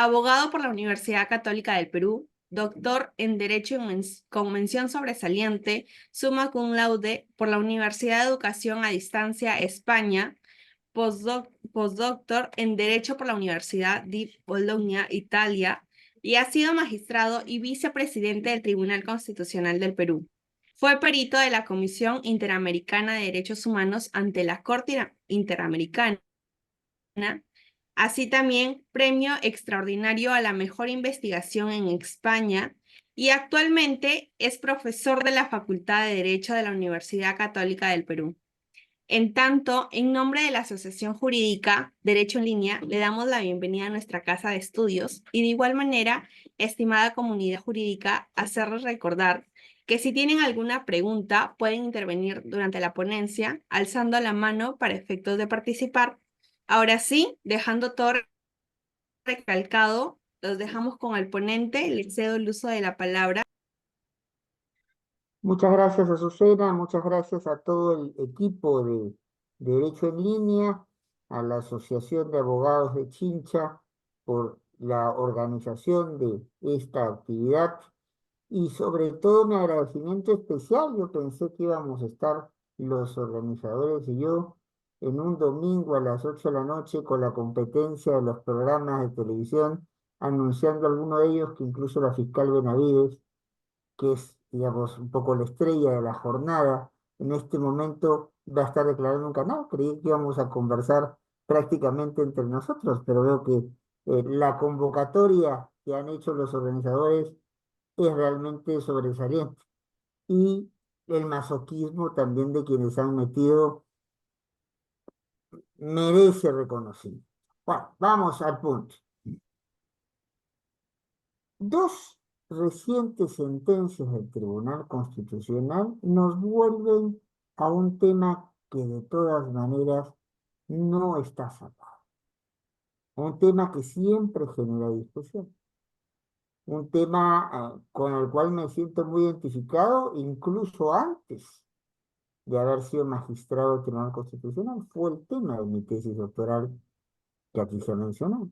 abogado por la Universidad Católica del Perú, doctor en Derecho con mención sobresaliente, summa cum laude por la Universidad de Educación a Distancia, España, postdoctor en Derecho por la Universidad di Bologna, Italia, y ha sido magistrado y vicepresidente del Tribunal Constitucional del Perú. Fue perito de la Comisión Interamericana de Derechos Humanos ante la Corte Interamericana. Así también premio extraordinario a la mejor investigación en España y actualmente es profesor de la Facultad de Derecho de la Universidad Católica del Perú. En tanto, en nombre de la Asociación Jurídica Derecho en Línea, le damos la bienvenida a nuestra casa de estudios y de igual manera, estimada comunidad jurídica, hacerles recordar que si tienen alguna pregunta pueden intervenir durante la ponencia alzando la mano para efectos de participar. Ahora sí, dejando todo recalcado, los dejamos con el ponente, le cedo el uso de la palabra. Muchas gracias, Azucena, muchas gracias a todo el equipo de Derecho en Línea, a la Asociación de Abogados de Chincha por la organización de esta actividad y sobre todo mi agradecimiento especial. Yo pensé que íbamos a estar los organizadores y yo en un domingo a las 8 de la noche con la competencia de los programas de televisión, anunciando alguno de ellos que incluso la fiscal Benavides, que es, digamos, un poco la estrella de la jornada, en este momento va a estar declarando un canal. Creí que íbamos a conversar prácticamente entre nosotros, pero veo que la convocatoria que han hecho los organizadores es realmente sobresaliente. Y el masoquismo también de quienes han metido merece reconocimiento. Bueno, vamos al punto. Dos recientes sentencias del Tribunal Constitucional nos vuelven a un tema que de todas maneras no está sacado. Un tema que siempre genera discusión. Un tema con el cual me siento muy identificado, incluso antes de haber sido magistrado del Tribunal Constitucional. Fue el tema de mi tesis doctoral que aquí se mencionó.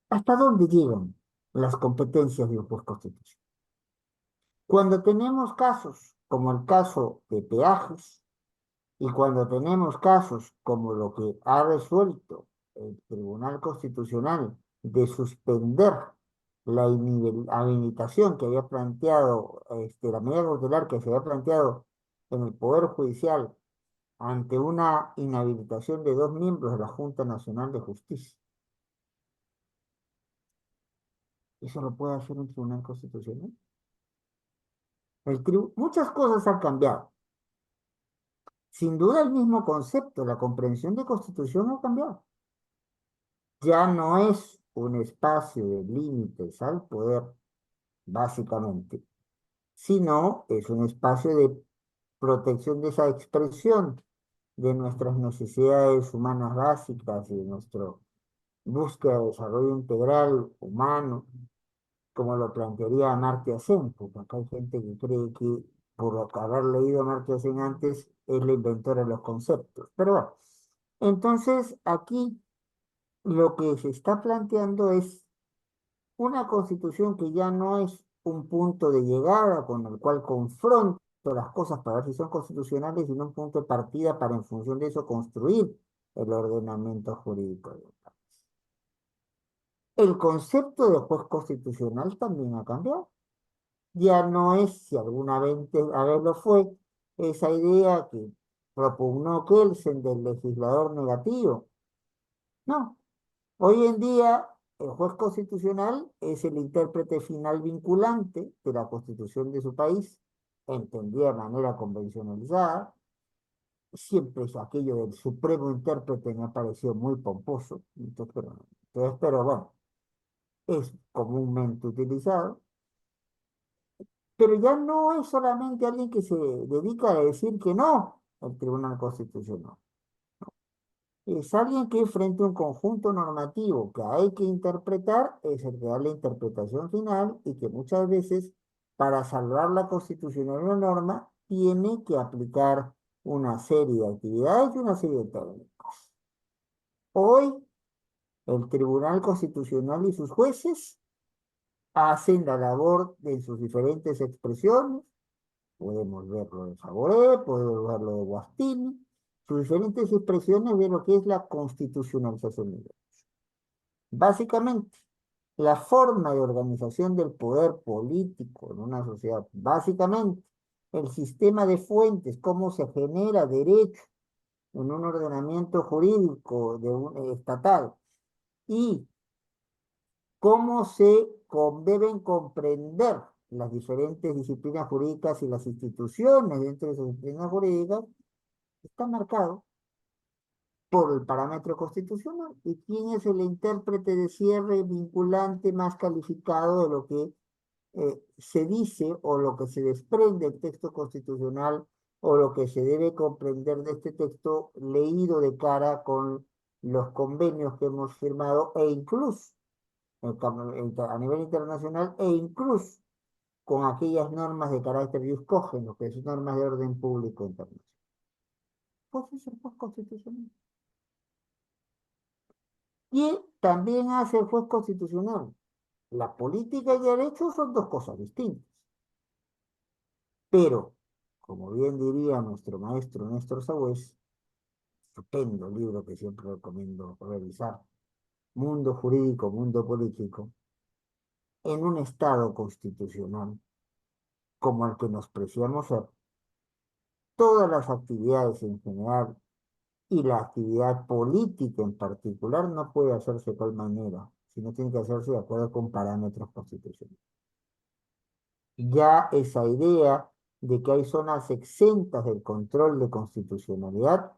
¿Hasta dónde llegan las competencias de un juez constitucional? Cuando tenemos casos como el caso de peajes y cuando tenemos casos como lo que ha resuelto el Tribunal Constitucional de suspender la habilitación que había planteado, la medida cautelar que se había planteado en el Poder Judicial ante una inhabilitación de dos miembros de la Junta Nacional de Justicia. ¿Eso lo puede hacer un Tribunal Constitucional? Muchas cosas han cambiado. Sin duda el mismo concepto, la comprensión de constitución ha cambiado. Ya no es un espacio de límites al poder, básicamente, sino es un espacio de protección de esa expresión de nuestras necesidades humanas básicas y de nuestra búsqueda de desarrollo integral humano, como lo plantearía Amartya Sen, porque acá hay gente que cree que por haber leído a Amartya Sen antes es la inventora de los conceptos. Pero bueno, entonces aquí lo que se está planteando es una constitución que ya no es un punto de llegada con el cual confronto las cosas para ver si son constitucionales, sino un punto de partida para en función de eso construir el ordenamiento jurídico del país. El concepto de juez constitucional también ha cambiado. Ya no es, si alguna vez lo fue, esa idea que propugnó Kelsen del legislador negativo. No, hoy en día el juez constitucional es el intérprete final vinculante de la constitución de su país, entendida de manera convencionalizada. Siempre es aquello del supremo intérprete me ha parecido muy pomposo, pero bueno, es comúnmente utilizado. Pero ya no es solamente alguien que se dedica a decir que no al Tribunal Constitucional. Es alguien que frente a un conjunto normativo que hay que interpretar, es el que da la interpretación final y que muchas veces, para salvar la constitucionalidad de una norma, tiene que aplicar una serie de actividades y una serie de técnicas. Hoy El Tribunal Constitucional y sus jueces hacen la labor de sus diferentes expresiones. Podemos verlo de Faboré, podemos verlo de Guastini, sus diferentes expresiones de lo que es la constitucionalización de básicamente, la forma de organización del poder político en una sociedad, básicamente, el sistema de fuentes, cómo se genera derecho en un ordenamiento jurídico estatal y cómo deben comprender las diferentes disciplinas jurídicas y las instituciones dentro de esas disciplinas jurídicas, está marcado por el parámetro constitucional. ¿Y quién es el intérprete de cierre vinculante más calificado de lo que se dice o lo que se desprende del texto constitucional o lo que se debe comprender de este texto leído de cara con los convenios que hemos firmado e incluso a nivel internacional e incluso con aquellas normas de carácter jus cogens, que son normas de orden público internacional? Pues es el juez constitucional. Y también hace el juez constitucional. La política y derecho son dos cosas distintas. Pero, como bien diría nuestro maestro Néstor Sagüez, estupendo libro que siempre recomiendo revisar, Mundo Jurídico, Mundo Político, en un Estado constitucional como el que nos preciamos ser, todas las actividades en general y la actividad política en particular no puede hacerse de tal manera, sino tiene que hacerse de acuerdo con parámetros constitucionales. Ya esa idea de que hay zonas exentas del control de constitucionalidad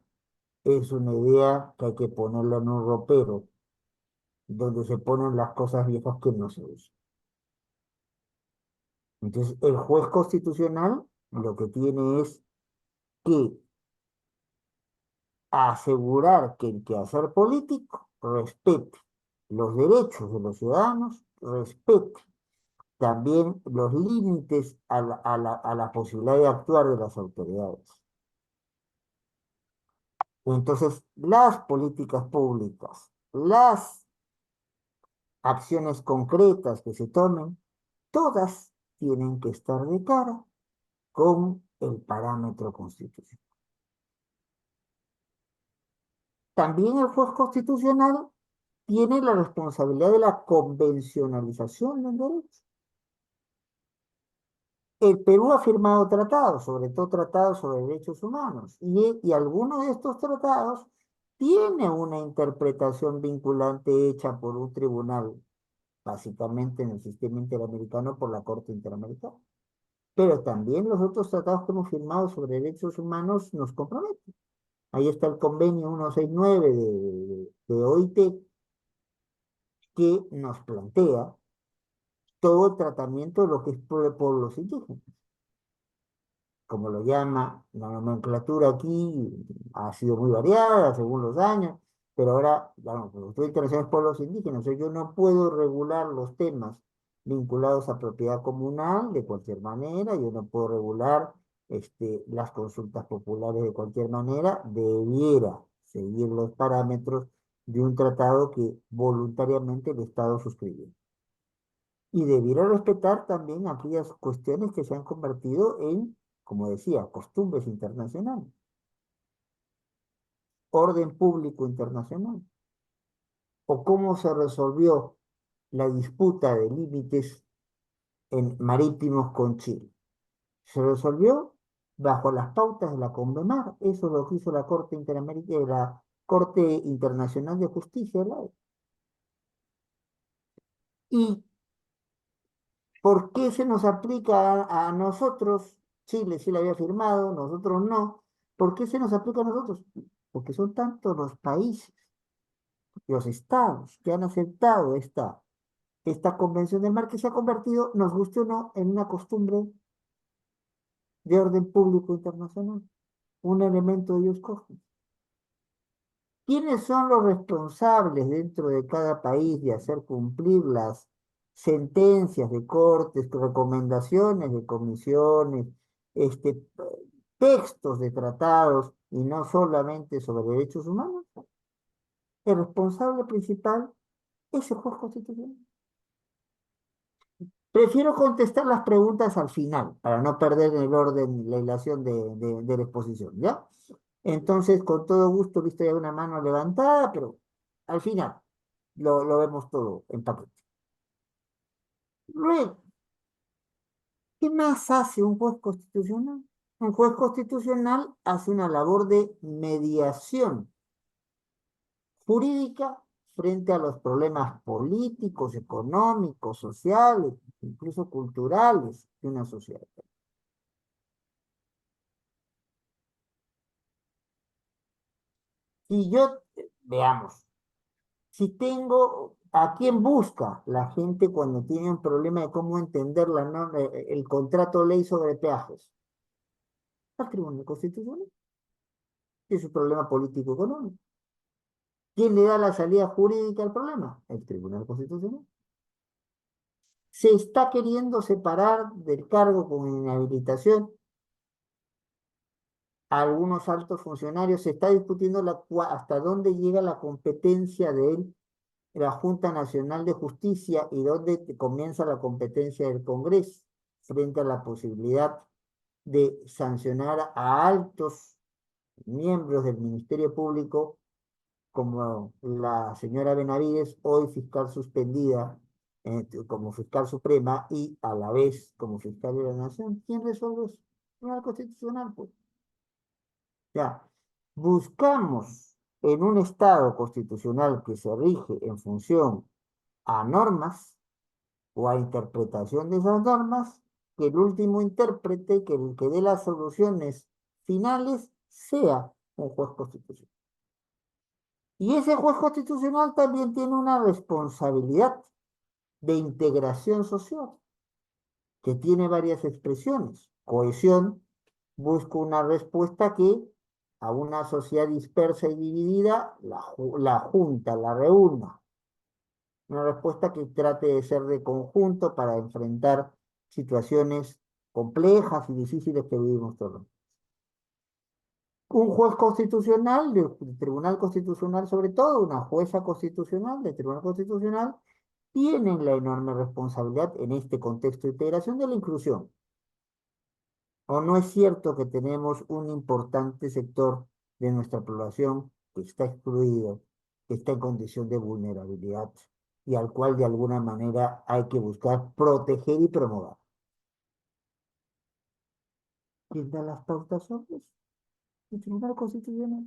es una idea que hay que ponerla en un ropero, donde se ponen las cosas viejas que no se usan. Entonces, el juez constitucional lo que tiene es que asegurar que el quehacer político respete los derechos de los ciudadanos, respete también los límites a la posibilidad de actuar de las autoridades. Entonces, las políticas públicas, las acciones concretas que se tomen, todas tienen que estar de cara con el parámetro constitucional. También el juez constitucional tiene la responsabilidad de la convencionalización del derecho. El Perú ha firmado tratados, sobre todo tratados sobre derechos humanos, y algunos de estos tratados tiene una interpretación vinculante hecha por un tribunal, básicamente en el sistema interamericano por la Corte Interamericana. Pero también los otros tratados que hemos firmado sobre derechos humanos nos comprometen. Ahí está el convenio 169 de OIT que nos plantea todo el tratamiento de lo que es pueblos indígenas. Como lo llama la nomenclatura aquí, ha sido muy variada según los años, pero ahora, bueno, como estoy interesado en pueblos indígenas, o sea, yo no puedo regular los temas vinculados a propiedad comunal de cualquier manera, yo no puedo regular las consultas populares de cualquier manera, debiera seguir los parámetros de un tratado que voluntariamente el Estado suscribió. Y debiera respetar también aquellas cuestiones que se han convertido en, como decía, costumbres internacionales, orden público internacional, o cómo se resolvió la disputa de límites marítimos con Chile. Se resolvió bajo las pautas de la CONVEMAR, eso es lo que hizo la Corte Interamericana, la Corte Internacional de Justicia de la Haya. ¿Y por qué se nos aplica a nosotros? Chile sí la había firmado, nosotros no. ¿Por qué se nos aplica a nosotros? Porque son tantos los países, los estados que han aceptado esta Convención del Mar que se ha convertido, nos guste o no, en una costumbre de orden público internacional, un elemento de ellos cogen. ¿Quiénes son los responsables dentro de cada país de hacer cumplir las sentencias de cortes, recomendaciones de comisiones, textos de tratados y no solamente sobre derechos humanos? el responsable principal es el juez constitucional. Prefiero contestar las preguntas al final, para no perder el orden, la hilación de la exposición, ¿ya? Entonces, con todo gusto, viste ya una mano levantada, pero al final lo vemos todo en paquete. Luego, ¿qué más hace un juez constitucional? Un juez constitucional hace una labor de mediación jurídica frente a los problemas políticos, económicos, sociales, incluso culturales de una sociedad. Si yo, veamos, si tengo, ¿a quién busca la gente cuando tiene un problema de cómo entender el contrato ley sobre peajes? Al Tribunal Constitucional, que es un problema político económico. ¿Quién le da la salida jurídica al problema? El Tribunal Constitucional. Se está queriendo separar del cargo con inhabilitación a algunos altos funcionarios. Se está discutiendo hasta dónde llega la competencia de la Junta Nacional de Justicia y dónde comienza la competencia del Congreso frente a la posibilidad de sancionar a altos miembros del Ministerio Público, como la señora Benavides, hoy fiscal suspendida como fiscal suprema y a la vez como fiscal de la Nación. ¿Quién resuelve eso? El Tribunal Constitucional, pues. Ya, buscamos en un Estado constitucional que se rige en función a normas o a interpretación de esas normas, que el último intérprete, que el que dé las soluciones finales, sea un juez constitucional. Y ese juez constitucional también tiene una responsabilidad de integración social, que tiene varias expresiones. Cohesión busca una respuesta que a una sociedad dispersa y dividida la junta, la reúna. Una respuesta que trate de ser de conjunto para enfrentar situaciones complejas y difíciles que vivimos todos. Un juez constitucional, del Tribunal Constitucional sobre todo, una jueza constitucional del Tribunal Constitucional, tienen la enorme responsabilidad en este contexto de integración de la inclusión. ¿O no es cierto que tenemos un importante sector de nuestra población que está excluido, que está en condición de vulnerabilidad y al cual de alguna manera hay que buscar proteger y promover? ¿Quién da las pautas sobre eso? El Tribunal Constitucional.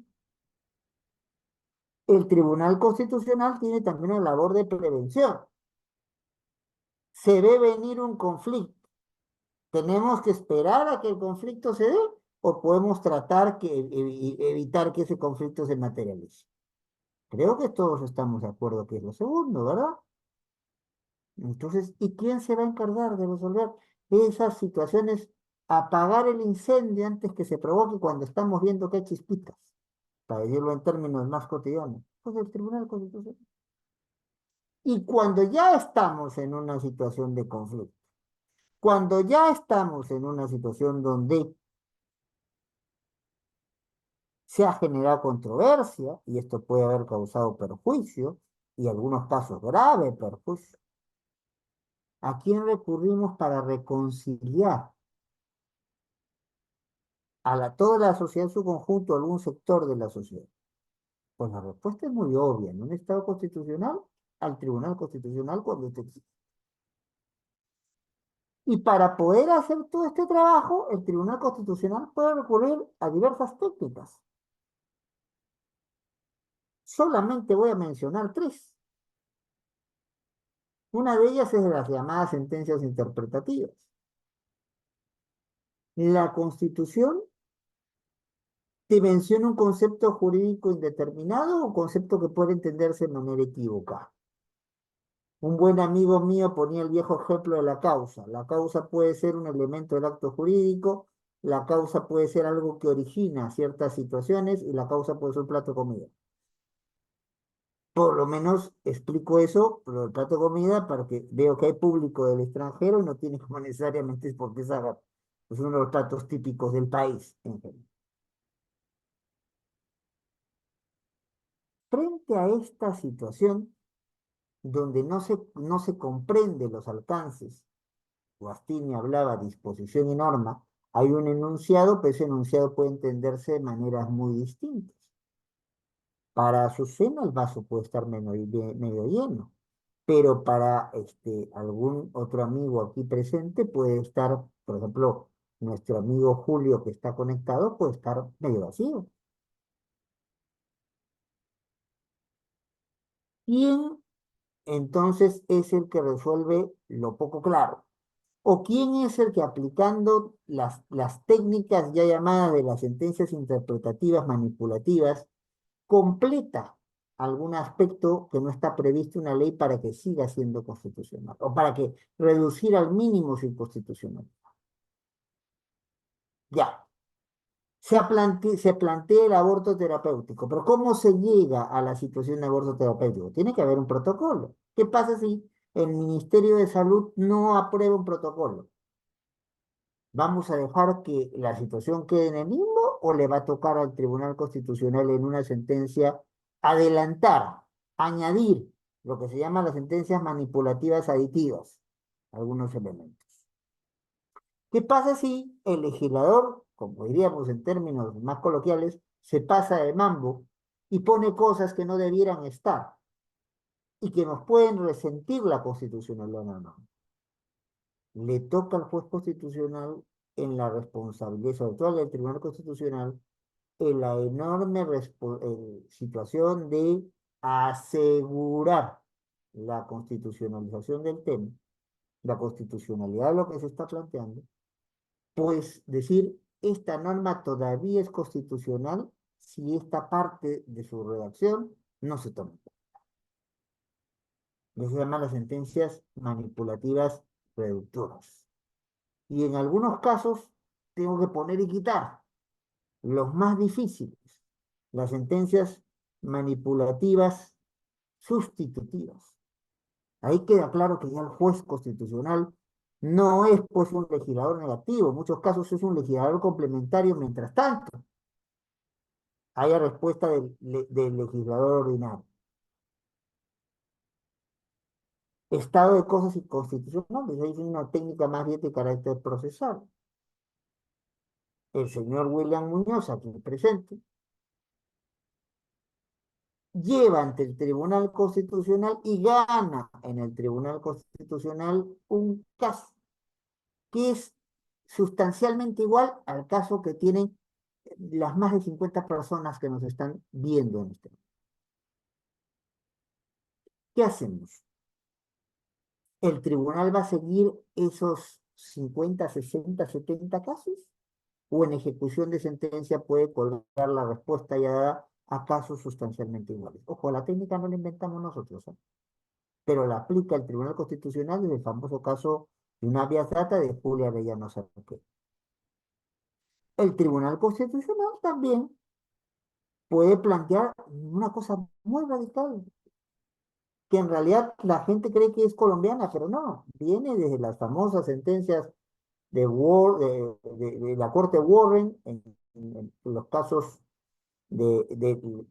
El Tribunal Constitucional tiene también una labor de prevención. Se ve venir un conflicto. ¿Tenemos que esperar a que el conflicto se dé o podemos tratar que evitar que ese conflicto se materialice? Creo que todos estamos de acuerdo que es lo segundo, ¿verdad? Entonces, ¿y quién se va a encargar de resolver esas situaciones? Apagar el incendio antes que se provoque cuando estamos viendo que hay chispitas, para decirlo en términos más cotidianos. Pues el Tribunal Constitucional. Y cuando ya estamos en una situación de conflicto, cuando ya estamos en una situación donde se ha generado controversia, y esto puede haber causado perjuicio, y en algunos casos grave perjuicio, ¿a quién recurrimos para reconciliar a toda la sociedad en su conjunto, algún sector de la sociedad? Pues la respuesta es muy obvia. En un Estado constitucional, al Tribunal Constitucional cuando te exige. Y para poder hacer todo este trabajo, el Tribunal Constitucional puede recurrir a diversas técnicas. Solamente voy a mencionar tres. Una de ellas es de las llamadas sentencias interpretativas. La Constitución te menciona un concepto jurídico indeterminado o un concepto que puede entenderse de manera equivocada. Un buen amigo mío ponía el viejo ejemplo de la causa. La causa puede ser un elemento del acto jurídico, la causa puede ser algo que origina ciertas situaciones y la causa puede ser un plato de comida. Por lo menos explico eso, pero el plato de comida, para que veo que hay público del extranjero y no tiene como necesariamente por qué saber. Es uno de los platos típicos del país en general. frente a esta situación donde no se comprende los alcances, Guastini hablaba disposición y norma, hay un enunciado, pero ese enunciado puede entenderse de maneras muy distintas. Para Azucena el vaso puede estar medio lleno, pero para algún otro amigo aquí presente puede estar, por ejemplo, nuestro amigo Julio que está conectado puede estar medio vacío. ¿Quién entonces es el que resuelve lo poco claro? ¿O quién es el que aplicando las técnicas ya llamadas de las sentencias interpretativas manipulativas completa algún aspecto que no está previsto en una ley para que siga siendo constitucional o para que reducir al mínimo su inconstitucionalidad? Ya, se plantea el aborto terapéutico, pero ¿cómo se llega a la situación de aborto terapéutico? Tiene que haber un protocolo. ¿Qué pasa si el Ministerio de Salud no aprueba un protocolo? ¿Vamos a dejar que la situación quede en el limbo o le va a tocar al Tribunal Constitucional en una sentencia adelantar, añadir lo que se llama las sentencias manipulativas aditivas, algunos elementos? ¿Qué pasa si el legislador, como diríamos en términos más coloquiales, se pasa de mambo y pone cosas que no debieran estar y que nos pueden resentir la constitucionalidad? No. Le toca al juez constitucional en la responsabilidad, sobre todo al Tribunal Constitucional, en la enorme situación de asegurar la constitucionalización del tema, la constitucionalidad de lo que se está planteando, pues decir, esta norma todavía es constitucional si esta parte de su redacción no se toma. Eso se llama las sentencias manipulativas reductoras. Y en algunos casos tengo que poner y quitar los más difíciles, las sentencias manipulativas sustitutivas. Ahí queda claro que ya el juez constitucional no es pues un legislador negativo, en muchos casos es un legislador complementario mientras tanto haya respuesta del legislador ordinario. Estado de cosas inconstitucionales, ahí es una técnica más bien de carácter procesal. El señor William Muñoz, aquí presente, lleva ante el Tribunal Constitucional y gana en el Tribunal Constitucional un caso que es sustancialmente igual al caso que tienen las más de 50 personas que nos están viendo en este momento. ¿Qué hacemos? ¿El tribunal va a seguir esos 50, 60, 70 casos? ¿O en ejecución de sentencia puede colgar la respuesta ya dada a casos sustancialmente iguales? Ojo, la técnica no la inventamos nosotros, ¿eh? Pero la aplica el Tribunal Constitucional en el famoso caso de una vía trata de Julia Arellano Sarqué. El Tribunal Constitucional también puede plantear una cosa muy radical, que en realidad la gente cree que es colombiana, pero no, viene desde las famosas sentencias de la Corte Warren en los casos de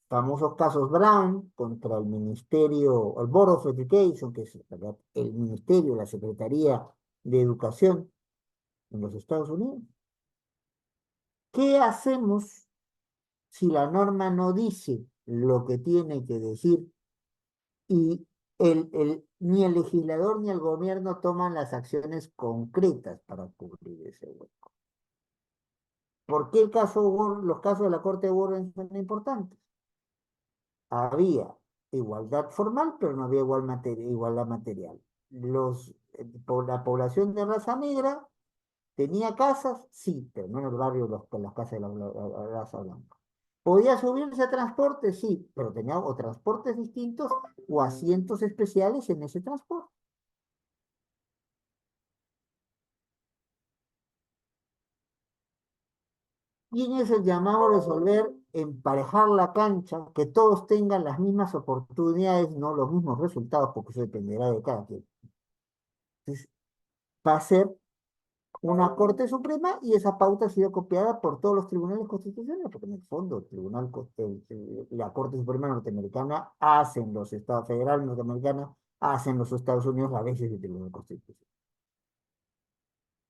famosos casos Brown contra el Ministerio, el Board of Education, que es el Ministerio, la Secretaría de Educación en los Estados Unidos. ¿Qué hacemos si la norma no dice lo que tiene que decir y ni el legislador ni el gobierno toman las acciones concretas para cubrir ese hueco? ¿Por qué los casos de la Corte de Warren son importantes? Había igualdad formal, pero no había igualdad material. La población de raza negra tenía casas, sí, pero no en el barrio las casas de la raza blanca. ¿Podía subirse a transporte? Sí, pero tenía o transportes distintos o asientos especiales en ese transporte. Y en eso llamado a resolver, emparejar la cancha, que todos tengan las mismas oportunidades, no los mismos resultados, porque eso dependerá de cada quien. Entonces, va a ser una Corte Suprema y esa pauta ha sido copiada por todos los tribunales constitucionales, porque en el fondo la Corte Suprema norteamericana hacen los Estados federales norteamericanos, hacen los Estados Unidos a veces el Tribunal Constitucional.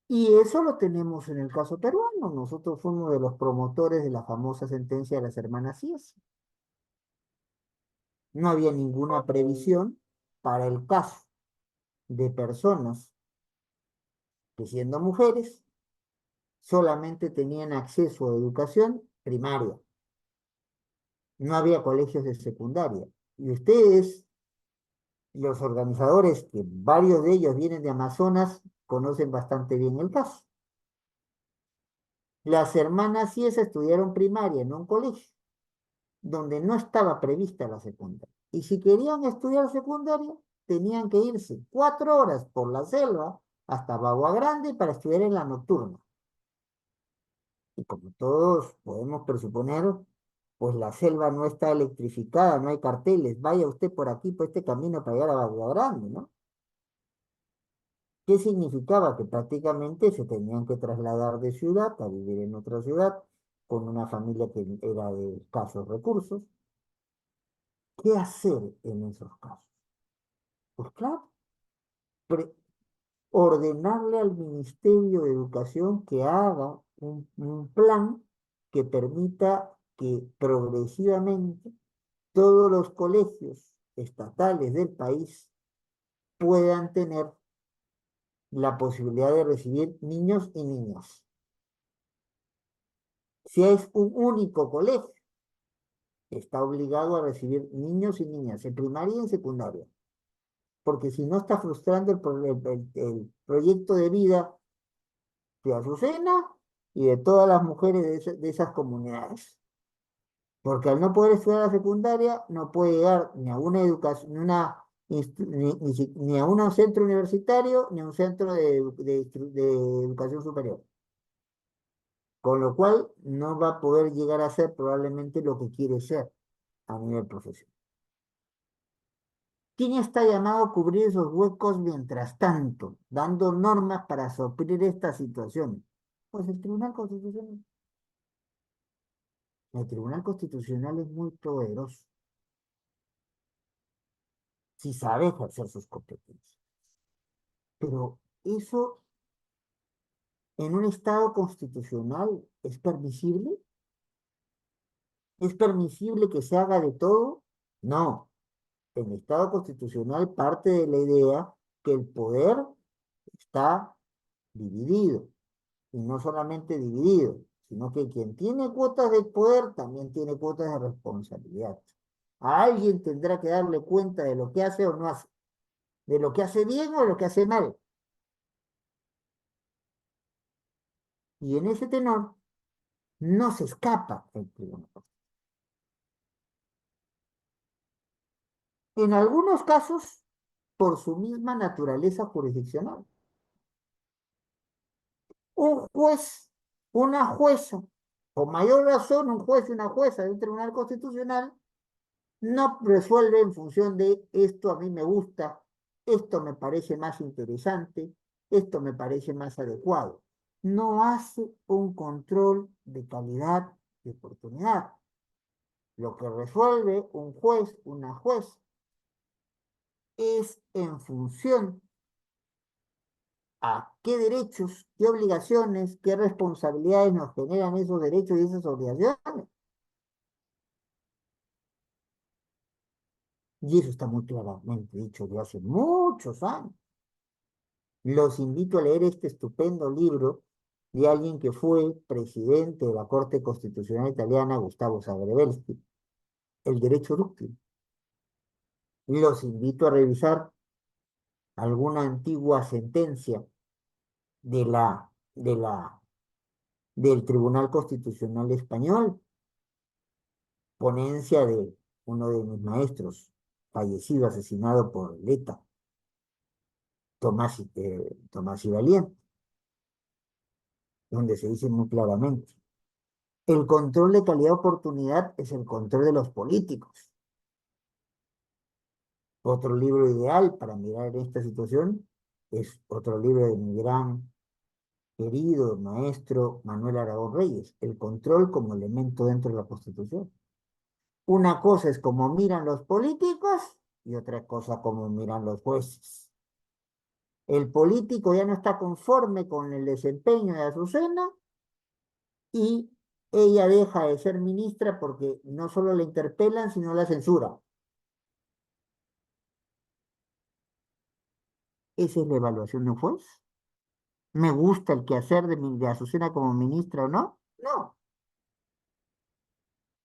Y eso lo tenemos en el caso peruano. Nosotros fuimos de los promotores de la famosa sentencia de las hermanas Sies. No había ninguna previsión para el caso de personas que siendo mujeres solamente tenían acceso a educación primaria. No había colegios de secundaria. Y ustedes, los organizadores, que varios de ellos vienen de Amazonas, conocen bastante bien el caso. Las hermanas Sies estudiaron primaria en un colegio donde no estaba prevista la secundaria. Y si querían estudiar secundaria, tenían que irse 4 horas por la selva hasta Bagua Grande para estudiar en la nocturna. Y como todos podemos presuponer, pues la selva no está electrificada, no hay carteles, vaya usted por aquí, por este camino para llegar a Bagua Grande, ¿no? ¿Qué significaba? Que prácticamente se tenían que trasladar de ciudad a vivir en otra ciudad con una familia que era de escasos recursos. ¿Qué hacer en esos casos? Pues claro, ordenarle al Ministerio de Educación que haga un plan que permita que progresivamente todos los colegios estatales del país puedan tener la posibilidad de recibir niños y niñas. Si es un único colegio, está obligado a recibir niños y niñas en primaria y en secundaria, porque si no está frustrando el proyecto de vida de Azucena y de todas las mujeres de esas comunidades. Porque al no poder estudiar la secundaria, no puede llegar ni a una educación, ni a un centro universitario, ni a un centro de educación superior. Con lo cual, no va a poder llegar a ser probablemente lo que quiere ser a nivel profesional. ¿Quién está llamado a cubrir esos huecos mientras tanto, dando normas para suplir estas situaciones? Pues el Tribunal Constitucional. El Tribunal Constitucional es muy poderoso si sabe ejercer sus competencias. Pero eso en un Estado constitucional es permisible. ¿Es permisible que se haga de todo? No. El Estado constitucional parte de la idea que el poder está dividido. Y no solamente dividido, sino que quien tiene cuotas de poder también tiene cuotas de responsabilidad. A alguien tendrá que darle cuenta de lo que hace o no hace, de lo que hace bien o de lo que hace mal. Y en ese tenor no se escapa el tribunal. En algunos casos, por su misma naturaleza jurisdiccional. Un juez, una jueza, con mayor razón, un juez y una jueza de un tribunal constitucional no resuelve en función de esto a mí me gusta, esto me parece más interesante, esto me parece más adecuado. No hace un control de calidad y oportunidad. Lo que resuelve un juez, una juez, es en función a qué derechos, qué obligaciones, qué responsabilidades nos generan esos derechos y esas obligaciones. Y eso está muy claramente dicho de hace muchos años. Los invito a leer este estupendo libro de alguien que fue presidente de la Corte Constitucional Italiana, Gustavo Zagrebelsky, El derecho dúctil. Los invito a revisar alguna antigua sentencia de del Tribunal Constitucional Español, ponencia de uno de mis maestros, fallecido, asesinado por Leta, Tomás y Valiente, donde se dice muy claramente, el control de calidad-oportunidad es el control de los políticos. Otro libro ideal para mirar esta situación es otro libro de mi gran querido maestro Manuel Aragón Reyes, el control como elemento dentro de la Constitución. Una cosa es como miran los políticos y otra cosa como miran los jueces. El político ya no está conforme con el desempeño de Azucena y ella deja de ser ministra porque no solo la interpelan, sino la censuran. ¿Esa es la evaluación de un juez? ¿Me gusta el quehacer de Azucena como ministra o no? No.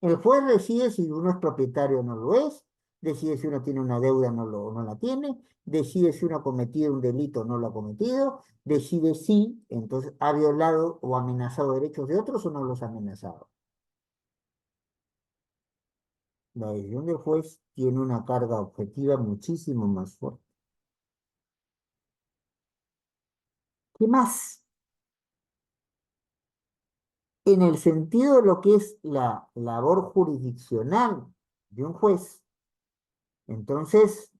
El juez decide si uno es propietario o no lo es, decide si uno tiene una deuda o no la tiene, decide si uno ha cometido un delito o no lo ha cometido, decide si entonces ha violado o amenazado derechos de otros o no los ha amenazado. La decisión del juez tiene una carga objetiva muchísimo más fuerte. ¿Qué más? En el sentido de lo que es la labor jurisdiccional de un juez, entonces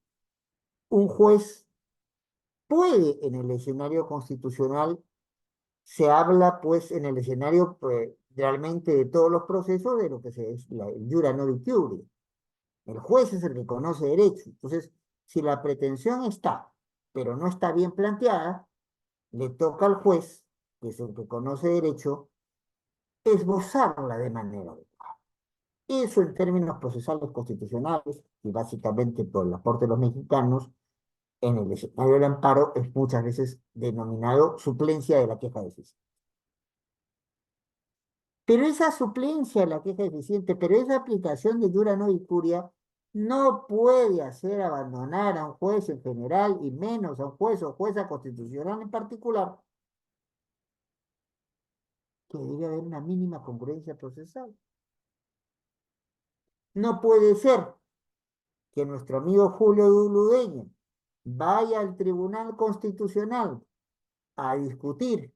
un juez puede en el escenario constitucional, se habla pues en el escenario pues, realmente de todos los procesos de lo que es el jura non iure. El juez es el que conoce derecho. Entonces, si la pretensión está, pero no está bien planteada, le toca al juez, que es el que conoce derecho, esbozarla de manera adecuada. Eso en términos procesales constitucionales, y básicamente por el aporte de los mexicanos, en el escenario del amparo es muchas veces denominado suplencia de la queja deficiente. Pero esa suplencia de la queja deficiente, pero esa aplicación de jura non iuria no puede hacer abandonar a un juez en general y menos a un juez o jueza constitucional en particular, que debe haber una mínima congruencia procesal. No puede ser que nuestro amigo Julio Duludeño vaya al Tribunal Constitucional a discutir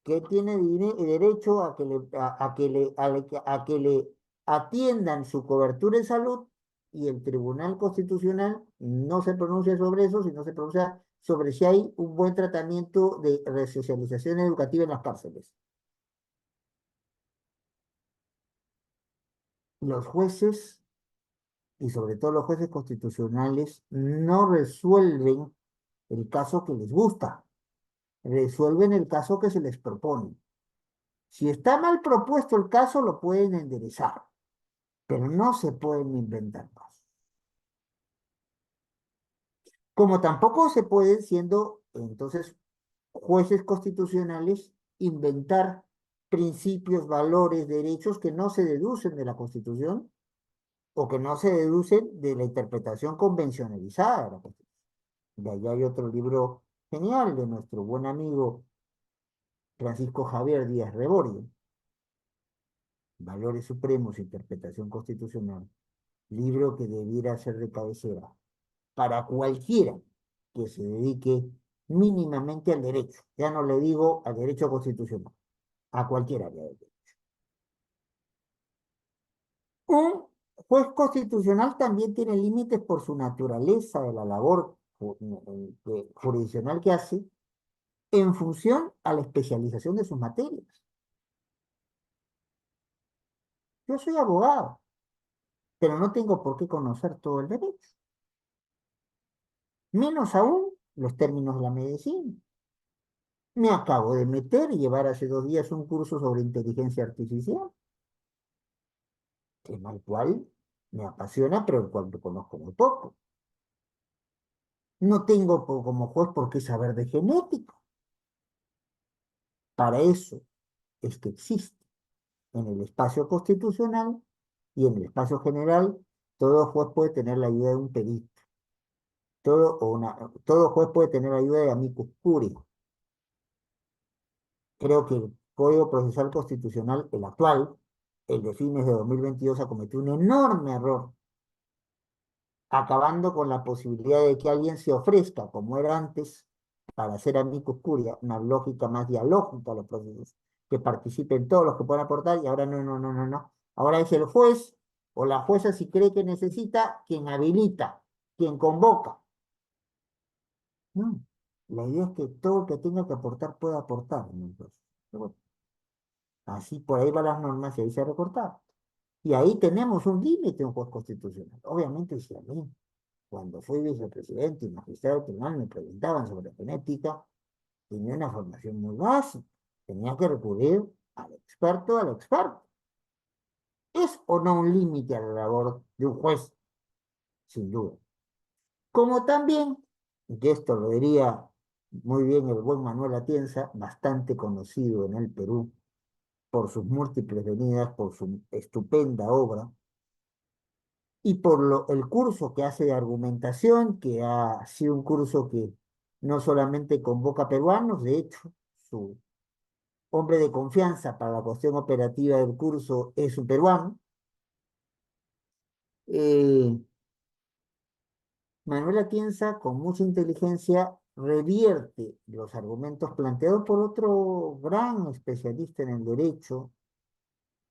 que tiene derecho a que a que le atiendan su cobertura de salud y el Tribunal Constitucional no se pronuncia sobre eso, sino se pronuncia sobre si hay un buen tratamiento de resocialización educativa en las cárceles. Los jueces, y sobre todo los jueces constitucionales, no resuelven el caso que les gusta, resuelven el caso que se les propone. Si está mal propuesto el caso, lo pueden enderezar, pero no se pueden inventar casos. Como tampoco se pueden, siendo entonces jueces constitucionales, inventar principios, valores, derechos que no se deducen de la Constitución o que no se deducen de la interpretación convencionalizada de la Constitución. De allá hay otro libro genial de nuestro buen amigo Francisco Javier Díaz Reborio, Valores Supremos, Interpretación Constitucional, libro que debiera ser de cabecera para cualquiera que se dedique mínimamente al derecho. Ya no le digo al derecho constitucional, a cualquier área del derecho. Un juez constitucional también tiene límites por su naturaleza de la labor jurisdiccional que hace en función a la especialización de sus materias. Yo soy abogado, pero no tengo por qué conocer todo el derecho, menos aún los términos de la medicina. Me acabo de meter y llevar hace 2 días un curso sobre inteligencia artificial, tema el cual me apasiona, pero el cual lo conozco muy poco. No tengo como juez por qué saber de genética. Para eso es que existe en el espacio constitucional y en el espacio general, todo juez puede tener la ayuda de un perito. Todo juez puede tener la ayuda de amicus curiae. Creo que el Código Procesal Constitucional, el actual, el de fines de 2022, ha cometido un enorme error, acabando con la posibilidad de que alguien se ofrezca, como era antes, para hacer amicus curiae, una lógica más dialógica a los procesos, que participen todos los que puedan aportar, y ahora no, no, no, no, no. Ahora es el juez o la jueza, si cree que necesita, quien habilita, quien convoca. No. La idea es que todo el que tenga que aportar pueda aportar, ¿no? Entonces, pero bueno, así por ahí van las normas y ahí se ha recortado. Y ahí tenemos un límite en un juez constitucional. Obviamente, si a mí, cuando fui vicepresidente y magistrado tribunal, me preguntaban sobre genética, tenía una formación muy básica. Tenía que recurrir al experto, al experto. ¿Es o no un límite a la labor de un juez? Sin duda. Como también, y esto lo diría muy bien el buen Manuel Atienza, bastante conocido en el Perú por sus múltiples venidas, por su estupenda obra, y por el curso que hace de argumentación, que ha sido un curso que no solamente convoca peruanos, de hecho, su hombre de confianza para la cuestión operativa del curso es un peruano. Eh, Manuel Atienza, con mucha inteligencia, revierte los argumentos planteados por otro gran especialista en el derecho,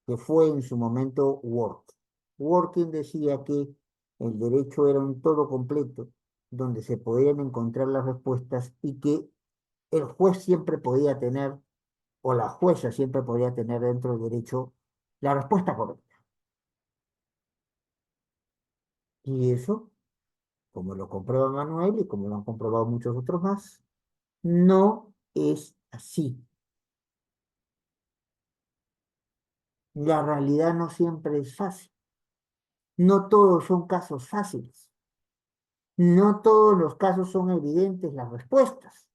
que fue en su momento Work. Working decía que el derecho era un todo completo, donde se podían encontrar las respuestas y que el juez siempre podía tener, o la jueza siempre podía tener dentro del derecho, la respuesta correcta. Y eso, como lo comprueba Manuel y como lo han comprobado muchos otros más, no es así. La realidad no siempre es fácil. No todos son casos fáciles. No todos los casos son evidentes las respuestas.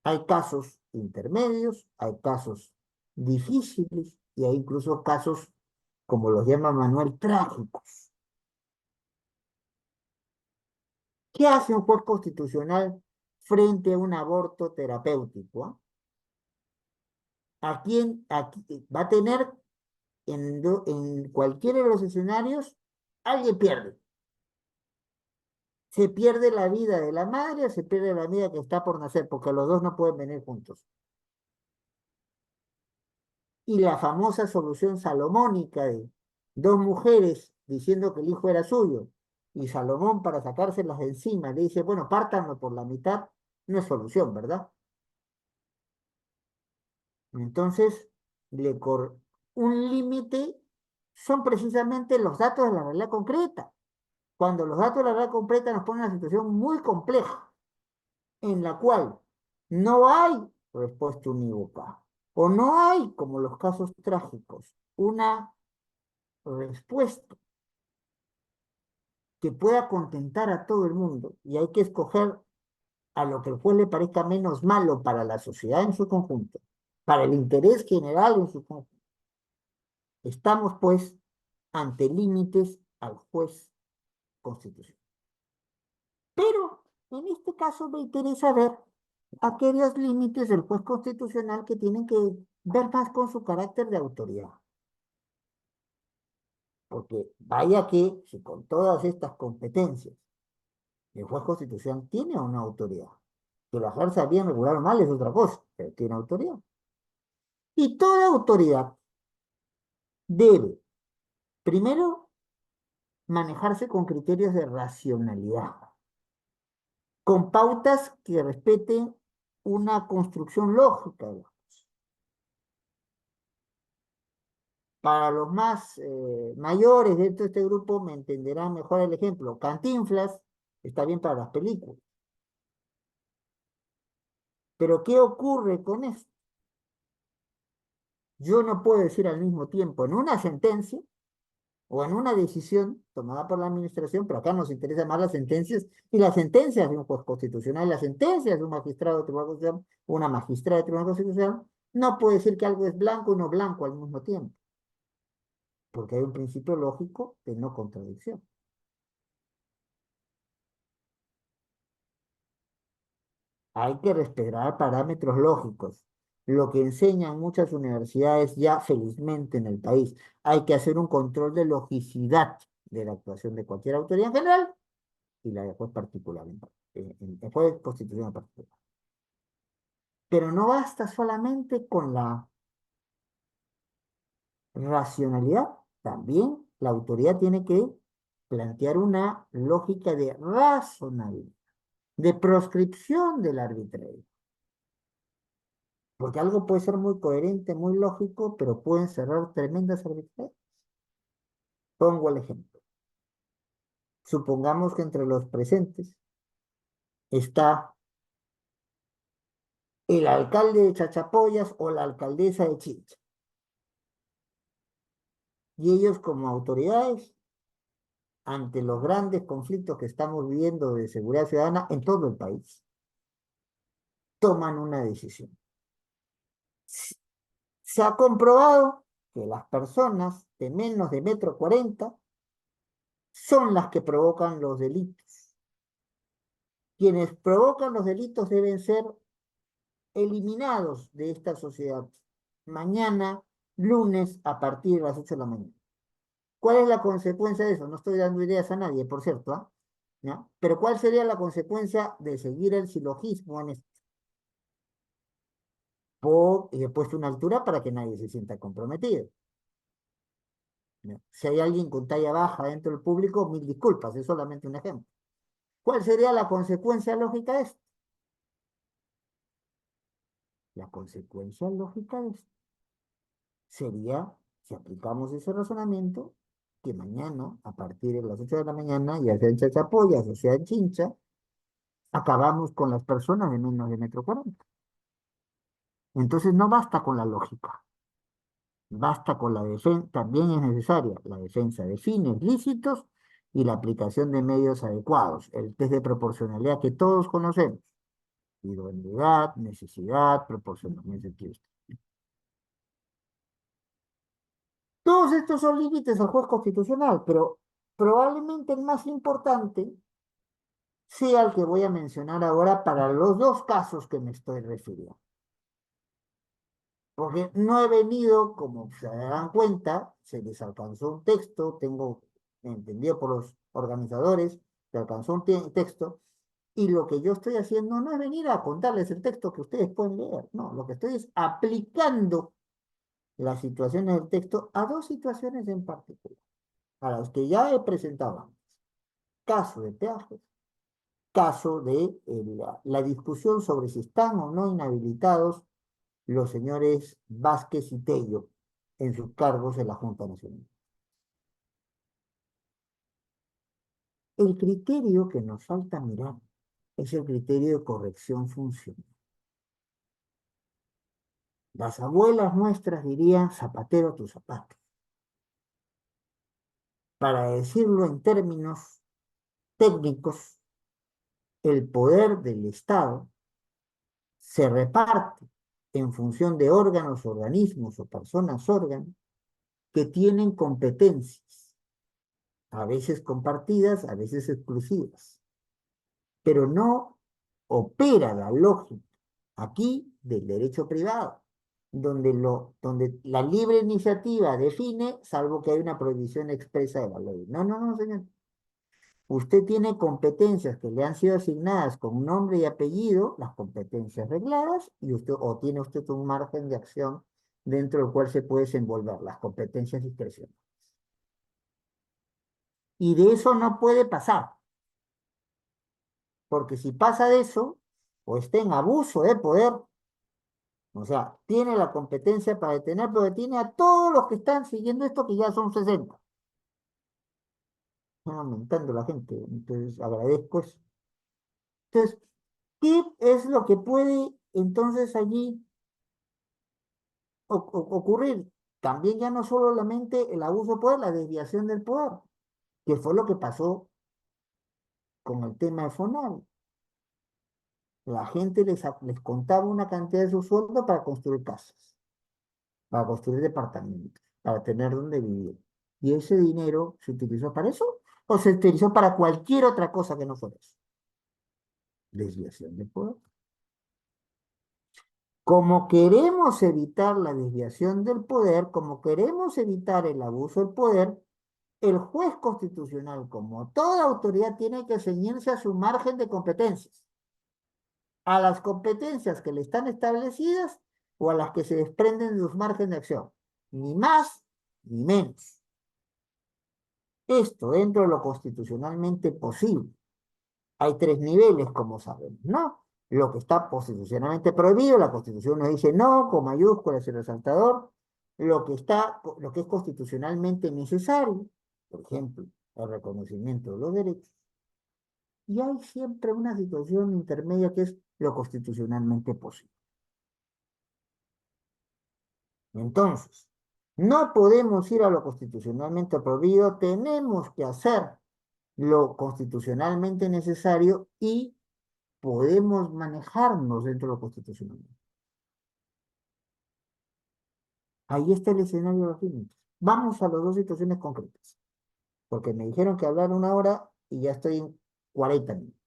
Hay casos intermedios, hay casos difíciles y hay incluso casos, como los llama Manuel, trágicos. ¿Qué hace un juez constitucional frente a un aborto terapéutico? ¿A quién va a tener en cualquiera de los escenarios? Alguien pierde. Se pierde la vida de la madre o se pierde la vida que está por nacer, porque los dos no pueden venir juntos. Y la famosa solución salomónica de dos mujeres diciendo que el hijo era suyo, y Salomón, para sacárselas de encima, le dice, bueno, pártanlo por la mitad, no es solución, ¿verdad? Entonces, un límite son precisamente los datos de la realidad concreta. Cuando los datos de la realidad concreta nos ponen en una situación muy compleja, en la cual no hay respuesta unívoca, o no hay, como los casos trágicos, una respuesta que pueda contentar a todo el mundo, y hay que escoger a lo que el juez le parezca menos malo para la sociedad en su conjunto, para el interés general en su conjunto. Estamos, pues, ante límites al juez constitucional. Pero, en este caso, me interesa ver aquellos límites del juez constitucional que tienen que ver más con su carácter de autoridad. Porque vaya que, si con todas estas competencias, el juez constitucional tiene una autoridad, que la ejerza bien, regular o mal es otra cosa, pero tiene autoridad. Y toda autoridad debe, primero, manejarse con criterios de racionalidad, con pautas que respeten una construcción lógica. Para los más mayores dentro de este grupo me entenderán mejor el ejemplo. Cantinflas está bien para las películas. Pero ¿qué ocurre con esto? Yo no puedo decir al mismo tiempo en una sentencia o en una decisión tomada por la administración, pero acá nos interesan más las sentencias y las sentencias de un juez constitucional y las sentencias de un magistrado de tribunal constitucional, una magistrada de tribunal constitucional, no puede decir que algo es blanco y no blanco al mismo tiempo, porque hay un principio lógico de no contradicción. Hay que respetar parámetros lógicos. Lo que enseñan muchas universidades ya felizmente en el país. Hay que hacer un control de logicidad de la actuación de cualquier autoridad en general y la de juez particular, en juez constitucional en particular. Pero no basta solamente con la racionalidad, también la autoridad tiene que plantear una lógica de razonabilidad. de proscripción del arbitrario. Porque algo puede ser muy coherente, muy lógico, pero pueden cerrar tremendas arbitrariedades. Pongo el ejemplo. Supongamos que entre los presentes está el alcalde de Chachapoyas o la alcaldesa de Chincha. Y ellos como autoridades, ante los grandes conflictos que estamos viviendo de seguridad ciudadana en todo el país, toman una decisión. Se ha comprobado que las personas de menos de 1,40 m son las que provocan los delitos. Quienes provocan los delitos deben ser eliminados de esta sociedad mañana, lunes, a partir de las 8 de la mañana. ¿Cuál es la consecuencia de eso? No estoy dando ideas a nadie, por cierto, ¿ah? ¿Ya? Pero ¿cuál sería la consecuencia de seguir el silogismo en esto? He puesto una altura para que nadie se sienta comprometido. ¿Ya? Si hay alguien con talla baja dentro del público, mil disculpas, es solamente un ejemplo. ¿Cuál sería la consecuencia lógica de esto? La consecuencia lógica de esto sería, si aplicamos ese razonamiento, que mañana, a partir de las 8 de la mañana, ya sea en Chachapoyas o sea en Chincha, acabamos con las personas de menos de 1,40 m. Entonces no basta con la lógica, basta con la defensa, también es necesaria la defensa de fines lícitos y la aplicación de medios adecuados, el test de proporcionalidad que todos conocemos, idoneidad, necesidad, proporcionalidad, etc. Todos estos son límites al juez constitucional, pero probablemente el más importante sea el que voy a mencionar ahora para los dos casos que me estoy refiriendo. Porque no he venido, como se darán cuenta, se les alcanzó un texto, tengo entendido por los organizadores, se alcanzó un texto, y lo que yo estoy haciendo no es venir a contarles el texto que ustedes pueden leer, no, lo que estoy es aplicando las situaciones del texto a dos situaciones en particular, a las que ya he presentado antes. Caso de peajes, caso de la discusión sobre si están o no inhabilitados los señores Vázquez y Tello en sus cargos en la Junta Nacional. El criterio que nos falta mirar es el criterio de corrección funcional. Las abuelas nuestras dirían zapatero a tu zapato. Para decirlo en términos técnicos, el poder del Estado se reparte en función de órganos, organismos o personas órganos que tienen competencias, a veces compartidas, a veces exclusivas, pero no opera la lógica aquí del derecho privado, donde la libre iniciativa define, salvo que hay una prohibición expresa de la ley. No, no, no, señor. Usted tiene competencias que le han sido asignadas con nombre y apellido, las competencias regladas, y o tiene usted un margen de acción dentro del cual se puede desenvolver las competencias discrecionales. Y de eso no puede pasar, porque si pasa de eso, o está en abuso de poder, o sea, tiene la competencia para detener, pero detiene a todos los que están siguiendo esto, que ya son 60. Están aumentando la gente, entonces agradezco eso. Entonces, ¿qué es lo que puede entonces allí ocurrir? También ya no solamente el abuso de poder, la desviación del poder, que fue lo que pasó con el tema de FONAVI. La gente les contaba una cantidad de su sueldo para construir casas, para construir departamentos, para tener donde vivir. ¿Y ese dinero se utilizó para eso? ¿O se utilizó para cualquier otra cosa que no fuera eso? Desviación del poder. Como queremos evitar la desviación del poder, como queremos evitar el abuso del poder, el juez constitucional, como toda autoridad, tiene que ceñirse a su margen de competencias, a las competencias que le están establecidas o a las que se desprenden de sus márgenes de acción. Ni más ni menos. Esto dentro de lo constitucionalmente posible. Hay tres niveles, como sabemos, ¿no? Lo que está constitucionalmente prohibido, la Constitución nos dice no, con mayúsculas y resaltador. Lo que es constitucionalmente necesario, por ejemplo, el reconocimiento de los derechos. Y hay siempre una situación intermedia que es lo constitucionalmente posible. Entonces, no podemos ir a lo constitucionalmente prohibido, tenemos que hacer lo constitucionalmente necesario y podemos manejarnos dentro de lo constitucional. Ahí está el escenario de los límites. Vamos a las dos situaciones concretas, porque me dijeron que hablar una hora y ya estoy en 40 minutos.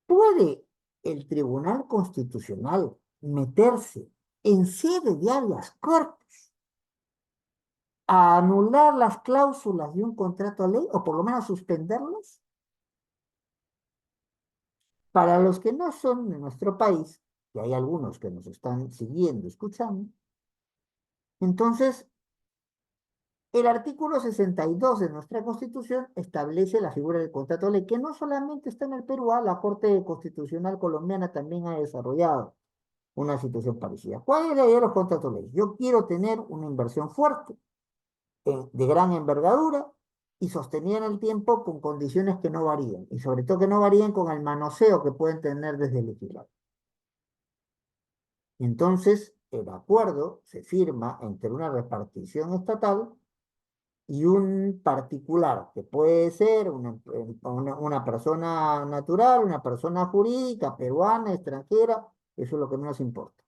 ¿Puede el Tribunal Constitucional meterse en sede de habeas corpus a anular las cláusulas de un contrato de ley o por lo menos suspenderlas? Para los que no son de nuestro país, que hay algunos que nos están siguiendo, escuchando, entonces el artículo 62 de nuestra Constitución establece la figura del contrato de ley, que no solamente está en el Perú, la Corte Constitucional Colombiana también ha desarrollado una situación parecida. ¿Cuál es la idea de los contratos de ley? Yo quiero tener una inversión fuerte, de gran envergadura y sostenida en el tiempo con condiciones que no varíen, y sobre todo que no varíen con el manoseo que pueden tener desde el legislador. Entonces, el acuerdo se firma entre una repartición estatal y un particular, que puede ser una persona natural, una persona jurídica, peruana, extranjera, eso es lo que menos importa.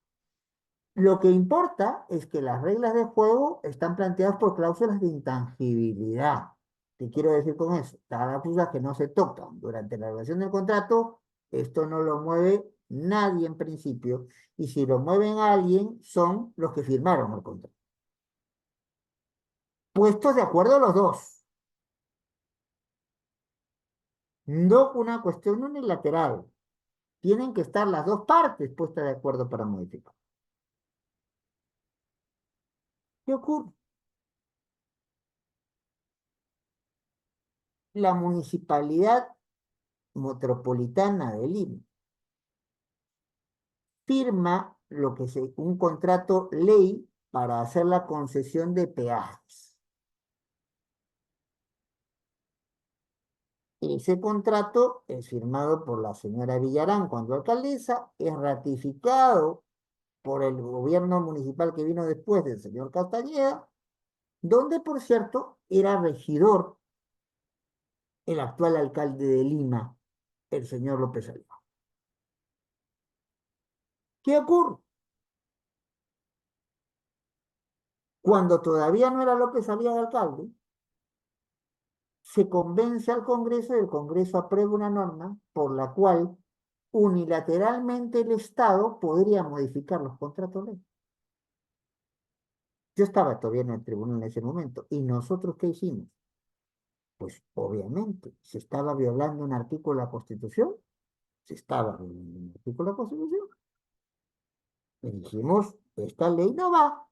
Lo que importa es que las reglas de juego están planteadas por cláusulas de intangibilidad. ¿Qué quiero decir con eso? Cláusulas que no se tocan. Durante la relación del contrato, esto no lo mueve nadie en principio, y si lo mueven a alguien, son los que firmaron el contrato. Puestos de acuerdo los dos. No una cuestión unilateral. Tienen que estar las dos partes puestas de acuerdo para modificar. ¿Qué ocurre? La Municipalidad Metropolitana de Lima firma un contrato ley para hacer la concesión de peajes. Ese contrato es firmado por la señora Villarán cuando alcaldesa, es ratificado por el gobierno municipal que vino después del señor Castañeda, donde, por cierto, era regidor el actual alcalde de Lima, el señor López Aliaga. ¿Qué ocurre? Cuando todavía no era López Aliaga alcalde, se convence al Congreso y el Congreso aprueba una norma por la cual unilateralmente el Estado podría modificar los contratos de ley. Yo estaba todavía en el tribunal en ese momento. ¿Y nosotros qué hicimos? Pues obviamente, se estaba violando un artículo de la Constitución, se estaba violando un artículo de la Constitución. Y dijimos, esta ley no va.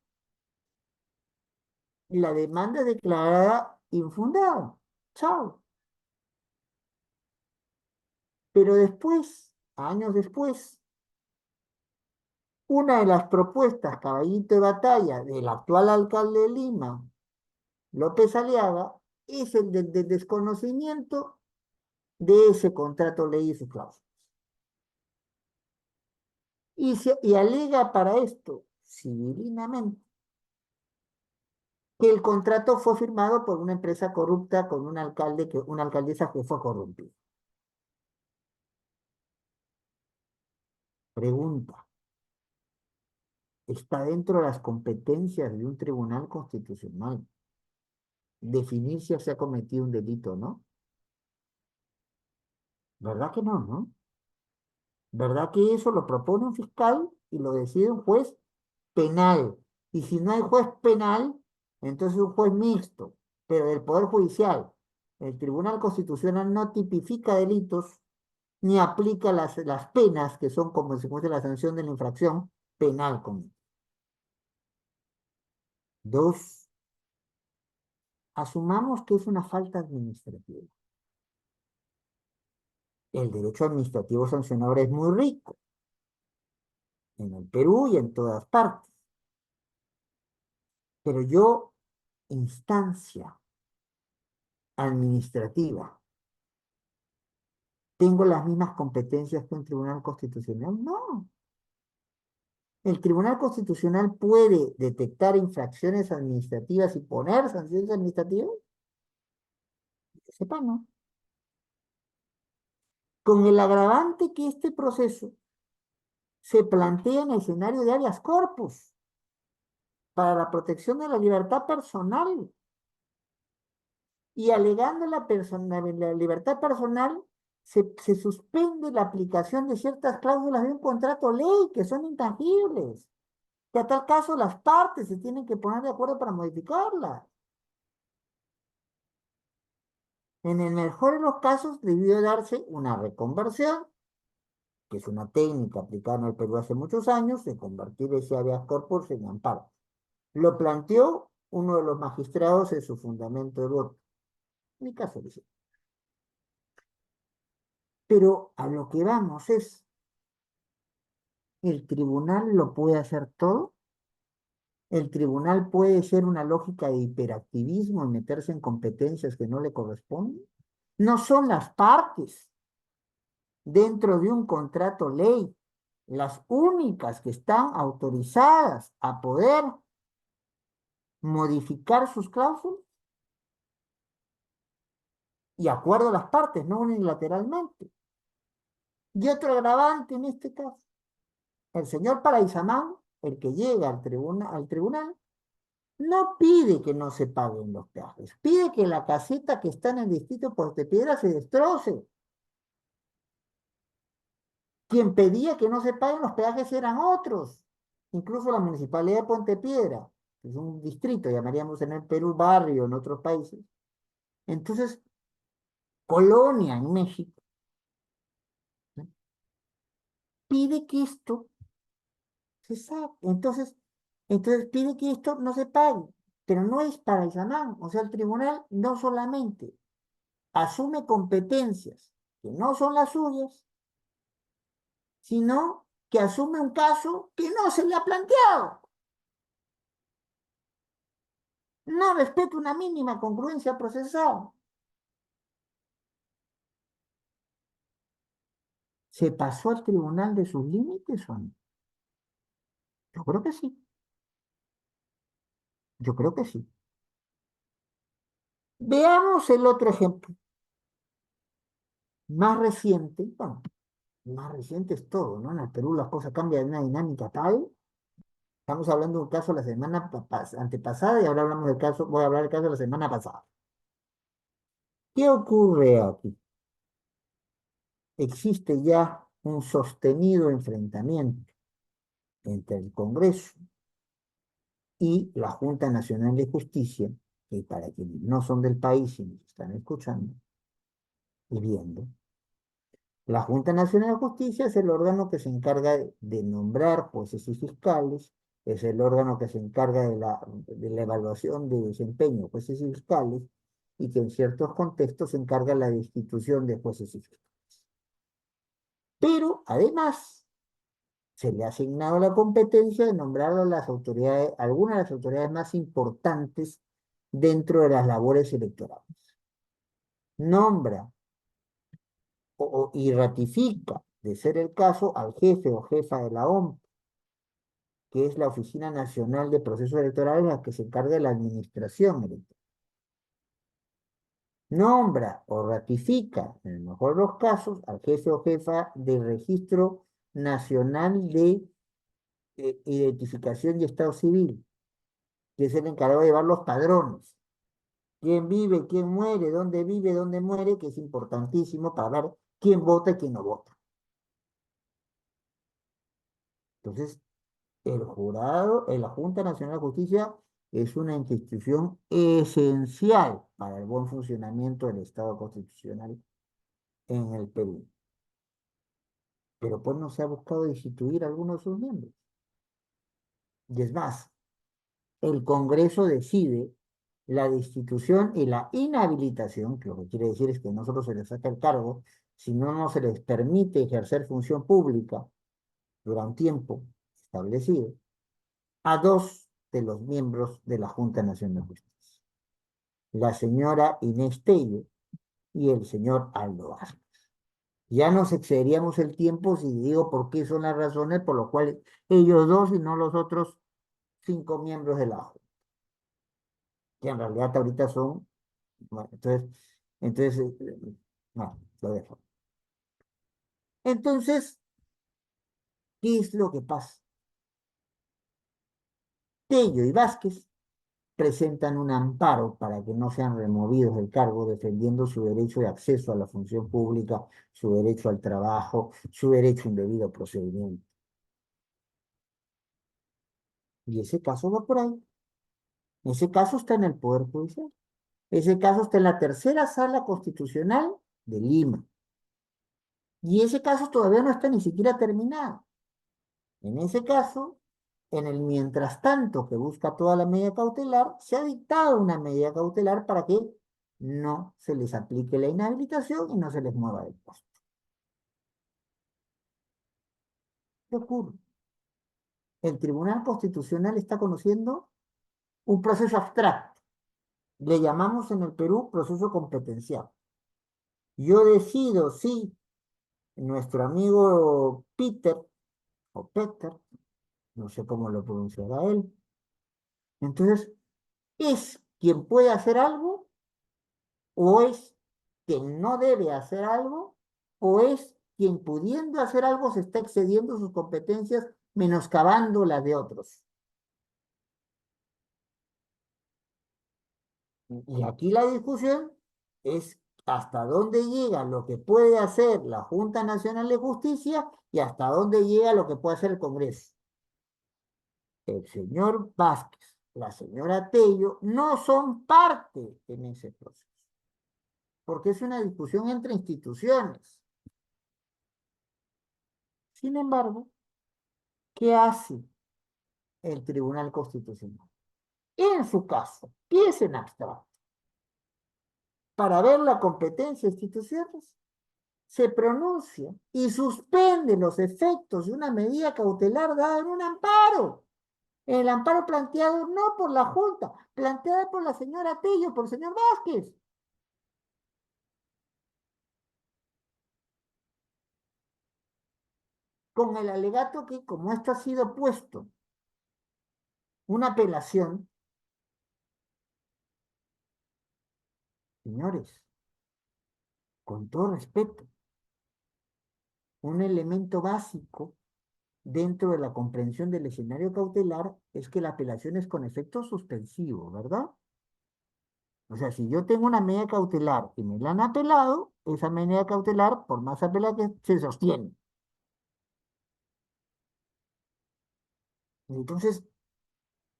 La demanda declarada infundada. Chao. Pero después, años después, una de las propuestas, caballito de batalla, del actual alcalde de Lima, López Aliaga, es el del desconocimiento de ese contrato ley y sus cláusulas. Y alega para esto, civilinamente, que el contrato fue firmado por una empresa corrupta con un alcalde una alcaldesa que fue corrompida. Pregunta, ¿está dentro de las competencias de un tribunal constitucional definir si se ha cometido un delito o no? ¿Verdad que no, no? ¿Verdad que eso lo propone un fiscal y lo decide un juez penal? Y si no hay juez penal, entonces un juez mixto, pero del Poder Judicial. El Tribunal Constitucional no tipifica delitos ni aplica las penas que son como consecuencia de la sanción de la infracción penal común. Dos, asumamos que es una falta administrativa. el derecho administrativo sancionador es muy rico en el Perú y en todas partes. Pero yo, instancia administrativa, ¿tengo las mismas competencias que un tribunal constitucional? No. El Tribunal Constitucional puede detectar infracciones administrativas y poner sanciones administrativas. Que sepa, no. Con el agravante que este proceso se plantea en el escenario de habeas corpus para la protección de la libertad personal y alegando la libertad personal, se suspende la aplicación de ciertas cláusulas de un contrato ley que son intangibles, que a tal caso las partes se tienen que poner de acuerdo para modificarlas. En el mejor de los casos debió darse una reconversión, que es una técnica aplicada en el Perú hace muchos años, de convertir ese habeas corpus en amparo. Lo planteó uno de los magistrados en su fundamento de voto. En mi caso, dice. Pero a lo que vamos es, ¿el tribunal lo puede hacer todo? ¿El tribunal puede ser una lógica de hiperactivismo y meterse en competencias que no le corresponden? No son las partes dentro de un contrato ley las únicas que están autorizadas a poder modificar sus cláusulas y acuerdo a las partes, no unilateralmente. Y otro agravante en este caso, el señor Paraizamán, el que llega al tribunal, no pide que no se paguen los peajes, pide que la caseta que está en el distrito de Puerto Piedra se destroce. Quien pedía que no se paguen los peajes eran otros, incluso la municipalidad de Puente Piedra, que es un distrito, llamaríamos en el Perú barrio, en otros países. Entonces, Colonia en México, ¿no?, pide que esto se saque. Entonces pide que esto no se pague, pero no es para el Samán. O sea, el tribunal no solamente asume competencias que no son las suyas, sino que asume un caso que no se le ha planteado. No respeta una mínima congruencia procesal. ¿Se pasó al tribunal de sus límites o no? Yo creo que sí. Yo creo que sí. Veamos el otro ejemplo. Más reciente, bueno, más reciente es todo, ¿no? En el Perú las cosas cambian de una dinámica tal. Estamos hablando de un caso la semana antepasada y ahora hablamos del caso, voy a hablar del caso de la semana pasada. ¿Qué ocurre aquí? Existe ya un sostenido enfrentamiento entre el Congreso y la Junta Nacional de Justicia, que para quienes no son del país y nos están escuchando y viendo, la Junta Nacional de Justicia es el órgano que se encarga de nombrar jueces y fiscales, es el órgano que se encarga de la evaluación de desempeño de jueces y fiscales, y que en ciertos contextos se encarga de la destitución de jueces y fiscales. Pero además se le ha asignado la competencia de nombrar a las autoridades, algunas de las autoridades más importantes dentro de las labores electorales. Nombra y ratifica, de ser el caso, al jefe o jefa de la OMP, que es la Oficina Nacional de Procesos Electorales, la que se encarga de la administración electoral. Nombra o ratifica, en el mejor de los casos, al jefe o jefa del Registro Nacional de Identificación y Estado Civil, que es el encargado de llevar los padrones. Quién vive, quién muere, dónde vive, dónde muere, que es importantísimo para ver quién vota y quién no vota. Entonces, el jurado, la Junta Nacional de Justicia es una institución esencial para el buen funcionamiento del Estado constitucional en el Perú. Pero pues no se ha buscado destituir a algunos de sus miembros. Y es más, el Congreso decide la destitución y la inhabilitación, que lo que quiere decir es que no solo se le saca el cargo, si no se les permite ejercer función pública durante tiempo establecido, a dos de los miembros de la Junta Nacional de Justicia, la señora Inés Tello y el señor Aldo Vázquez. Ya nos excederíamos el tiempo si digo por qué son las razones por las cuales ellos dos y no los otros 5 miembros de la Junta, que en realidad ahorita son, bueno, no, lo dejo. Entonces, ¿qué es lo que pasa? Tello y Vázquez presentan un amparo para que no sean removidos del cargo, defendiendo su derecho de acceso a la función pública, su derecho al trabajo, su derecho a un debido procedimiento. Y ese caso va por ahí. Ese caso está en el Poder Judicial. Ese caso está en la tercera sala constitucional de Lima. Y ese caso todavía no está ni siquiera terminado. En ese caso, en el mientras tanto que busca toda la medida cautelar, se ha dictado una medida cautelar para que no se les aplique la inhabilitación y no se les mueva del puesto. ¿Qué ocurre? El Tribunal Constitucional está conociendo un proceso abstracto. Le llamamos en el Perú proceso competencial. Yo decido si nuestro amigo Peter, o Peter, no sé cómo lo pronunciará él, entonces, ¿es quien puede hacer algo o es quien no debe hacer algo o es quien pudiendo hacer algo se está excediendo sus competencias menoscabando las de otros? Y aquí la discusión es hasta dónde llega lo que puede hacer la Junta Nacional de Justicia y hasta dónde llega lo que puede hacer el Congreso. El señor Vázquez, la señora Tello, no son parte en ese proceso, porque es una discusión entre instituciones. Sin embargo, ¿qué hace el Tribunal Constitucional? En su caso, y es en abstracto, para ver la competencia de instituciones, se pronuncia y suspende los efectos de una medida cautelar dada en un amparo. El amparo planteado no por la Junta, planteado por la señora Tello, por el señor Vázquez. Con el alegato que, como esto ha sido puesto, una apelación, señores, con todo respeto, un elemento básico dentro de la comprensión del escenario cautelar es que la apelación es con efecto suspensivo, ¿verdad? O sea, si yo tengo una medida cautelar y me la han apelado, esa medida cautelar, por más apelada que se sostiene. Entonces,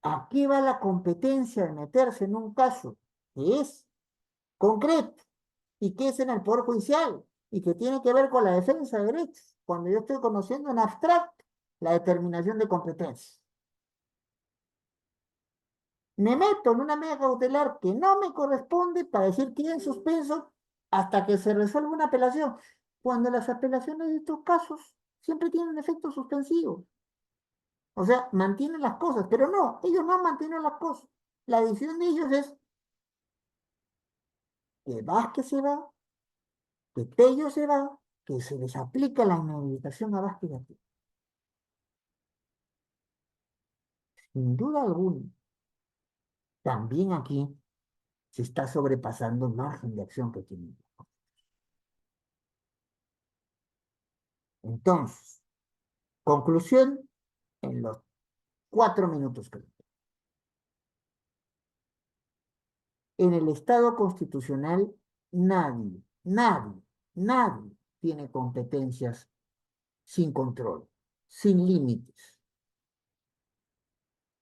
aquí va la competencia de meterse en un caso que es concreto y que es en el Poder Judicial y que tiene que ver con la defensa de derechos, cuando yo estoy conociendo en abstracto la determinación de competencia. Me meto en una medida cautelar que no me corresponde para decir que en suspenso hasta que se resuelva una apelación, cuando las apelaciones de estos casos siempre tienen efecto suspensivo. O sea, mantienen las cosas, pero no, ellos no mantienen las cosas. La decisión de ellos es que Vázquez se va, que Tello se va, que se les aplica la inhabilitación a Vázquez y a Tello. Sin duda alguna, también aquí se está sobrepasando el margen de acción que tienen. Entonces, conclusión en los 4 minutos que en el Estado constitucional nadie tiene competencias sin control, sin límites.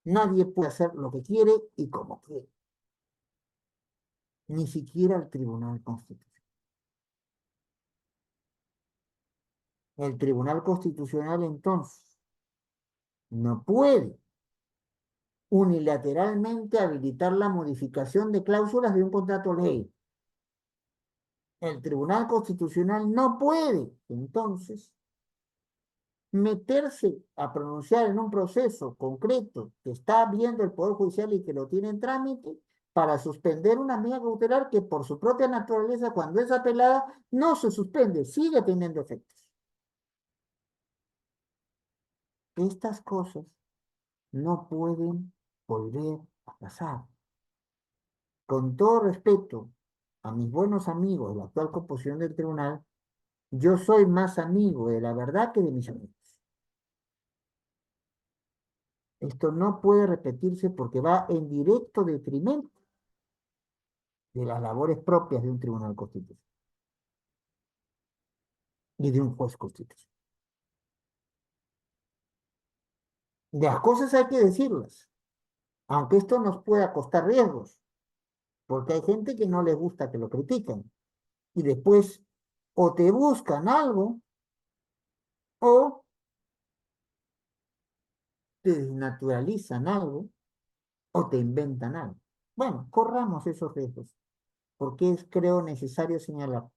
Nadie puede hacer lo que quiere y como quiere. Ni siquiera el Tribunal Constitucional. El Tribunal Constitucional entonces no puede unilateralmente habilitar la modificación de cláusulas de un contrato ley. El Tribunal Constitucional no puede, entonces, meterse a pronunciar en un proceso concreto que está viendo el Poder Judicial y que lo tiene en trámite para suspender una medida cautelar que por su propia naturaleza, cuando es apelada, no se suspende, sigue teniendo efectos. Estas cosas no pueden volver a pasar. Con todo respeto a mis buenos amigos de la actual composición del tribunal, yo soy más amigo de la verdad que de mis amigos. Esto no puede repetirse porque va en directo detrimento de las labores propias de un tribunal constitucional y de un juez constitucional. De las cosas hay que decirlas, aunque esto nos pueda costar riesgos, porque hay gente que no les gusta que lo critiquen y después o te buscan algo o te desnaturalizan algo o te inventan algo. Bueno, corramos esos riesgos, porque es, creo, necesario señalar,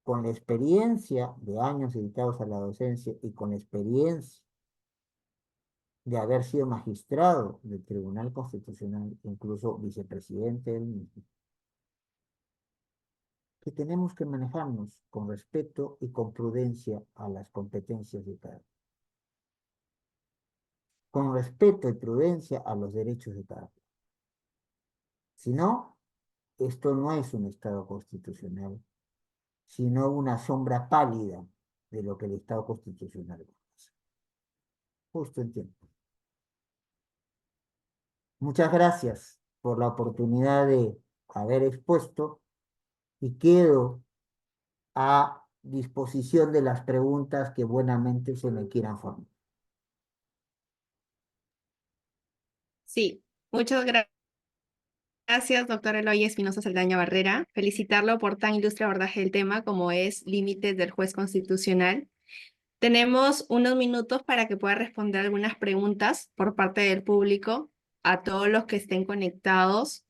con la experiencia de años dedicados a la docencia y con la experiencia de haber sido magistrado del Tribunal Constitucional, incluso vicepresidente del mismo, que tenemos que manejarnos con respeto y con prudencia a las competencias de cada uno, con respeto y prudencia a los derechos de cada uno. Si no, esto no es un Estado constitucional, sino una sombra pálida de lo que el Estado constitucional es. Justo en tiempo. Muchas gracias por la oportunidad de haber expuesto y quedo a disposición de las preguntas que buenamente se me quieran formar. Sí, muchas gracias, doctor Eloy Espinosa Saldaña Barrera. Felicitarlo por tan ilustre abordaje del tema como es límites del juez constitucional. Tenemos unos minutos para que pueda responder algunas preguntas por parte del público a todos los que estén conectados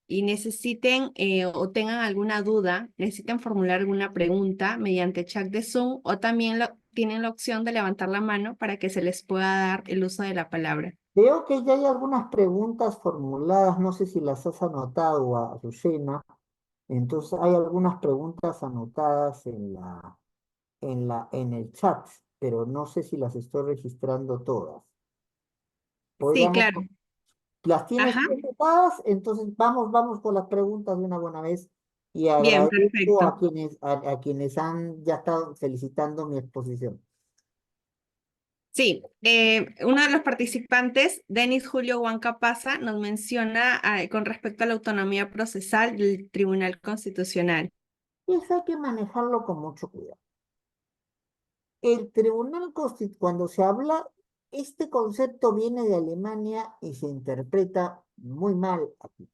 y necesiten o tengan alguna duda, necesiten formular alguna pregunta mediante chat de Zoom o también tienen la opción de levantar la mano para que se les pueda dar el uso de la palabra. Veo que ya hay algunas preguntas formuladas, no sé si las has anotado, Azucena. Entonces hay algunas preguntas anotadas en el chat, pero no sé si las estoy registrando todas. Sí, Podríamos, claro. las tienes Ajá. todas, entonces vamos con las preguntas de una buena vez y Bien, agradezco perfecto. a quienes han ya estado felicitando mi exposición. Sí, uno de los participantes, Denis Julio Huancapaza, nos menciona con respecto a la autonomía procesal del Tribunal Constitucional. Eso hay que manejarlo con mucho cuidado. El Tribunal Constitucional, cuando se habla, este concepto viene de Alemania y se interpreta muy mal aquí.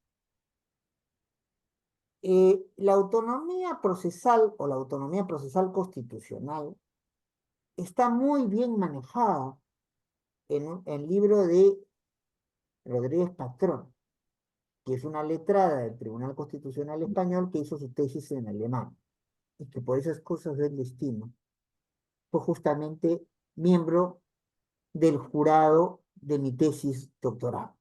La autonomía procesal o la autonomía procesal constitucional está muy bien manejada en el libro de Rodríguez Patrón, que es una letrada del Tribunal Constitucional Español que hizo su tesis en alemán y que por esas cosas del destino fue justamente miembro del jurado de mi tesis doctoral.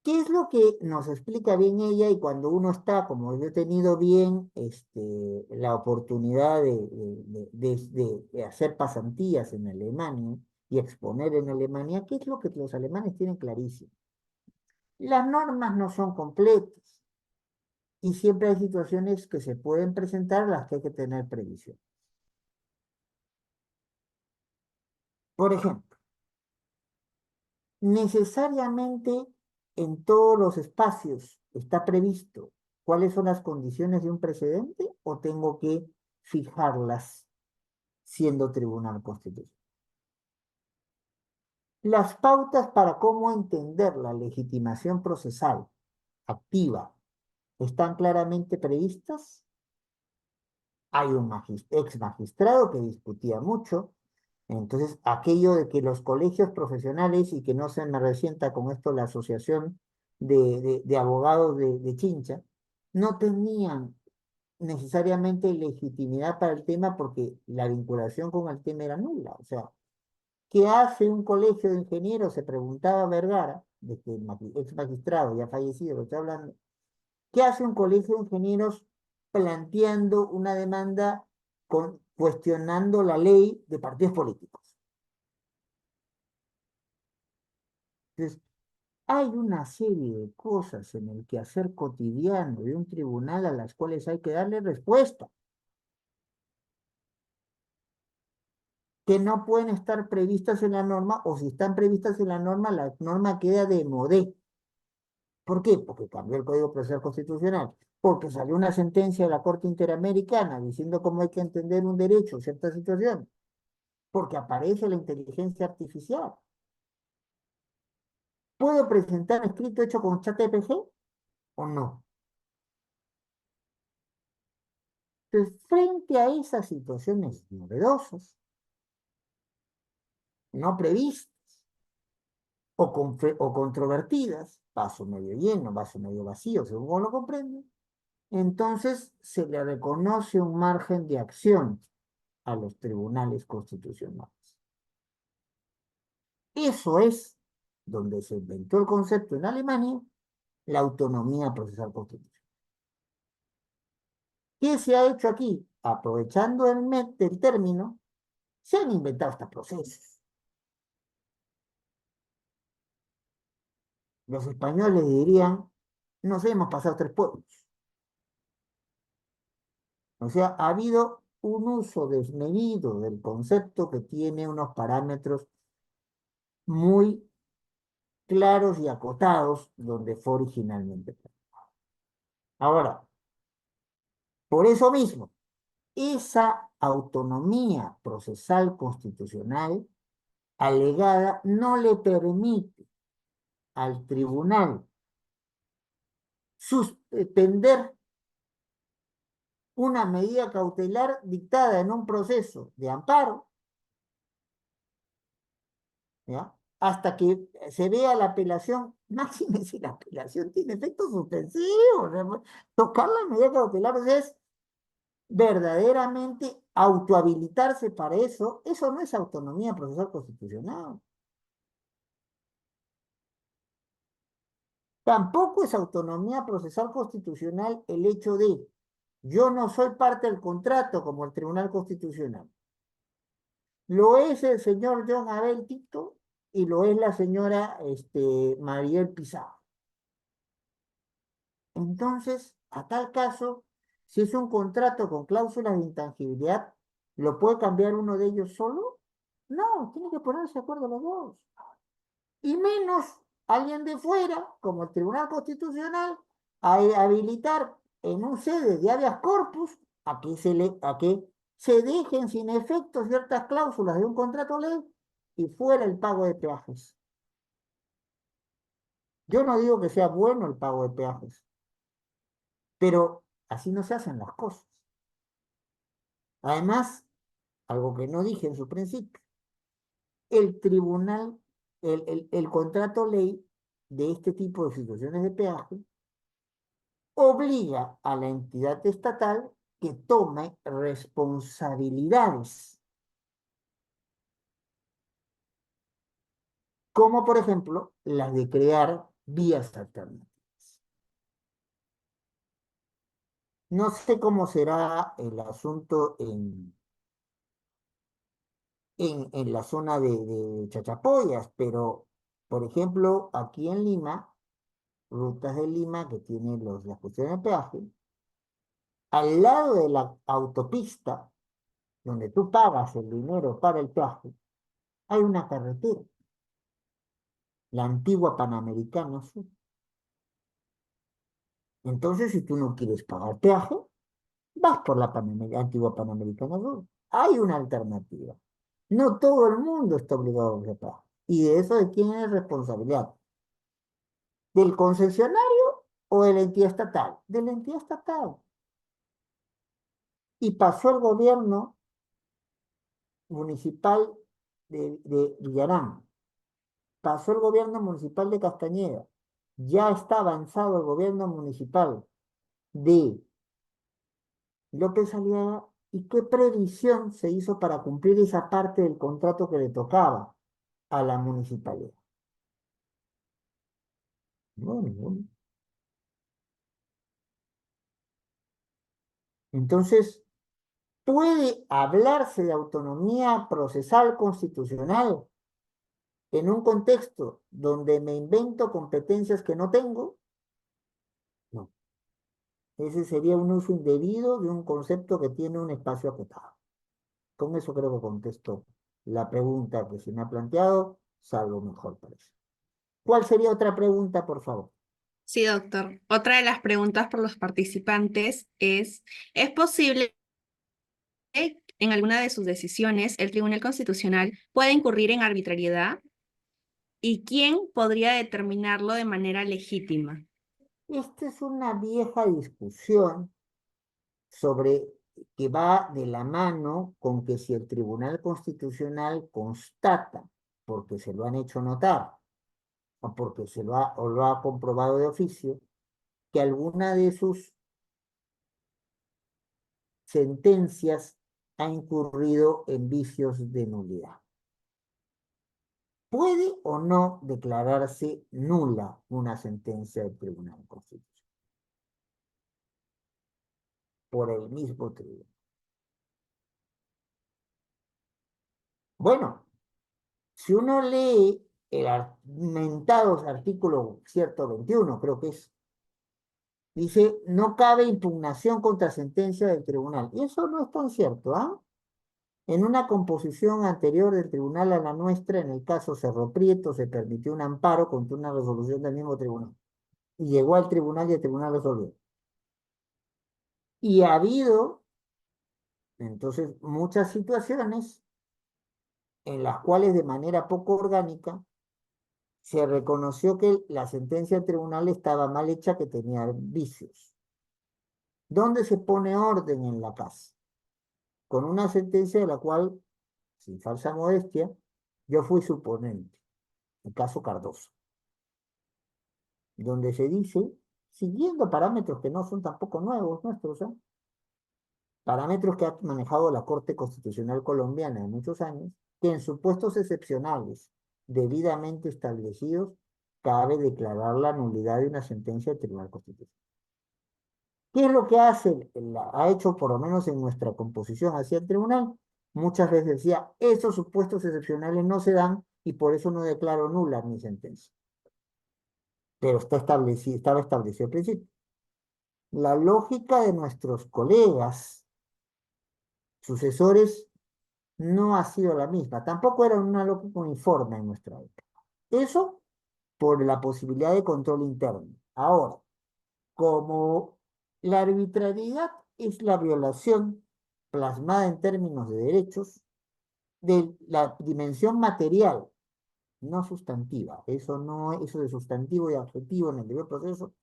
¿Qué es lo que nos explica bien ella? Y cuando uno está, como yo he tenido bien la oportunidad de hacer pasantías en Alemania y exponer en Alemania, ¿qué es lo que los alemanes tienen clarísimo? Las normas no son completas y siempre hay situaciones que se pueden presentar a las que hay que tener previsión. Por ejemplo, necesariamente en todos los espacios está previsto cuáles son las condiciones de un precedente o tengo que fijarlas siendo tribunal constitucional. Las pautas para cómo entender la legitimación procesal activa están claramente previstas. Hay un ex magistrado que discutía mucho. Entonces, aquello de que los colegios profesionales, y que no se me resienta con esto la asociación de abogados de Chincha, no tenían necesariamente legitimidad para el tema porque la vinculación con el tema era nula. O sea, ¿qué hace un colegio de ingenieros? Se preguntaba Vergara, de que el ex magistrado ya fallecido, lo estoy hablando. ¿Qué hace un colegio de ingenieros planteando una demanda cuestionando la ley de partidos políticos? Entonces, hay una serie de cosas en el quehacer cotidiano de un tribunal a las cuales hay que darle respuesta, que no pueden estar previstas en la norma, o si están previstas en la norma queda de modé. ¿Por qué? Porque cambió el Código Procesal Constitucional, porque salió una sentencia de la Corte Interamericana diciendo cómo hay que entender un derecho en cierta situación, porque aparece la inteligencia artificial. ¿Puedo presentar escrito hecho con ChatGPT o no? Entonces, frente a esas situaciones novedosas, no previstas o controvertidas, vaso medio lleno, vaso medio vacío, según uno lo comprende, entonces se le reconoce un margen de acción a los tribunales constitucionales. Eso es donde se inventó el concepto en Alemania, la autonomía procesal constitucional. ¿Qué se ha hecho aquí? Aprovechando el término, se han inventado estos procesos. Los españoles dirían, nos hemos pasado tres pueblos. O sea, ha habido un uso desmedido del concepto que tiene unos parámetros muy claros y acotados donde fue originalmente. Ahora, por eso mismo, esa autonomía procesal constitucional alegada no le permite al tribunal suspender una medida cautelar dictada en un proceso de amparo, ¿ya? Hasta que se vea la apelación, máxime si la apelación tiene efecto suspensivo. O sea, tocar la medida cautelar es verdaderamente autohabilitarse para eso no es autonomía procesal constitucional. Tampoco es autonomía procesal constitucional el hecho de yo no soy parte del contrato como el Tribunal Constitucional. Lo es el señor John Abel Tito y lo es la señora Mariel Pizarro. Entonces, a tal caso, si es un contrato con cláusulas de intangibilidad, ¿lo puede cambiar uno de ellos solo? No, tiene que ponerse de acuerdo los dos. Y menos alguien de fuera, como el Tribunal Constitucional, a habilitar en un sede de habeas corpus a que se dejen sin efecto ciertas cláusulas de un contrato ley y fuera el pago de peajes. Yo no digo que sea bueno el pago de peajes, pero así no se hacen las cosas. Además, algo que no dije en su principio, el tribunal, el contrato ley de este tipo de situaciones de peaje obliga a la entidad estatal que tome responsabilidades, como por ejemplo las de crear vías alternativas. No sé cómo será el asunto en la zona de Chachapoyas, pero por ejemplo aquí en Lima, Rutas de Lima, que tiene las cuestiones de peaje, al lado de la autopista, donde tú pagas el dinero para el peaje, hay una carretera, la antigua Panamericana Sur. Entonces, si tú no quieres pagar peaje, vas por la antigua Panamericana Sur. Hay una alternativa. No todo el mundo está obligado a pagar peaje. ¿Y de eso de quién es responsabilidad? ¿Del concesionario o de la entidad estatal? De la entidad estatal. Y pasó el gobierno municipal de Villarán, pasó el gobierno municipal de Castañeda, ya está avanzado el gobierno municipal de López Aliaga y qué previsión se hizo para cumplir esa parte del contrato que le tocaba a la municipalidad. No, ninguno. Entonces, ¿puede hablarse de autonomía procesal constitucional en un contexto donde me invento competencias que no tengo? No. Ese sería un uso indebido de un concepto que tiene un espacio acotado. Con eso creo que contesto la pregunta que se me ha planteado, salvo mejor parece. ¿Cuál sería otra pregunta, por favor? Sí, doctor. Otra de las preguntas por los participantes ¿es posible que en alguna de sus decisiones el Tribunal Constitucional pueda incurrir en arbitrariedad? ¿Y quién podría determinarlo de manera legítima? Esta es una vieja discusión sobre que va de la mano con que si el Tribunal Constitucional constata, porque se lo han hecho notar, o porque o lo ha comprobado de oficio, que alguna de sus sentencias ha incurrido en vicios de nulidad. ¿Puede o no declararse nula una sentencia del Tribunal Constitucional por el mismo tribunal? Bueno, si uno lee el mentado artículo 121, creo que es, dice, no cabe impugnación contra sentencia del tribunal. Y eso no es tan cierto, ¿ah? En una composición anterior del tribunal a la nuestra, en el caso Cerro Prieto, se permitió un amparo contra una resolución del mismo tribunal. Y llegó al tribunal y el tribunal resolvió. Y ha habido, entonces, muchas situaciones en las cuales de manera poco orgánica se reconoció que la sentencia del tribunal estaba mal hecha, que tenía vicios. ¿Dónde se pone orden en la casa? Con una sentencia de la cual, sin falsa modestia, yo fui suponente, el caso Cardoso, donde se dice, siguiendo parámetros que no son tampoco nuevos nuestros, ¿eh? Parámetros que ha manejado la Corte Constitucional Colombiana en muchos años, que en supuestos excepcionales debidamente establecidos, cabe declarar la nulidad de una sentencia del Tribunal Constitucional. ¿Qué es lo que ha hecho por lo menos en nuestra composición hacia el tribunal? Muchas veces decía, esos supuestos excepcionales no se dan y por eso no declaro nula mi sentencia. Pero estaba establecido al principio. La lógica de nuestros colegas, sucesores, no ha sido la misma. Tampoco era una lógica uniforme en nuestra época. Eso por la posibilidad de control interno. Ahora, como la arbitrariedad es la violación plasmada en términos de derechos de la dimensión material, no sustantiva. Eso no, eso de sustantivo y adjetivo en el debido proceso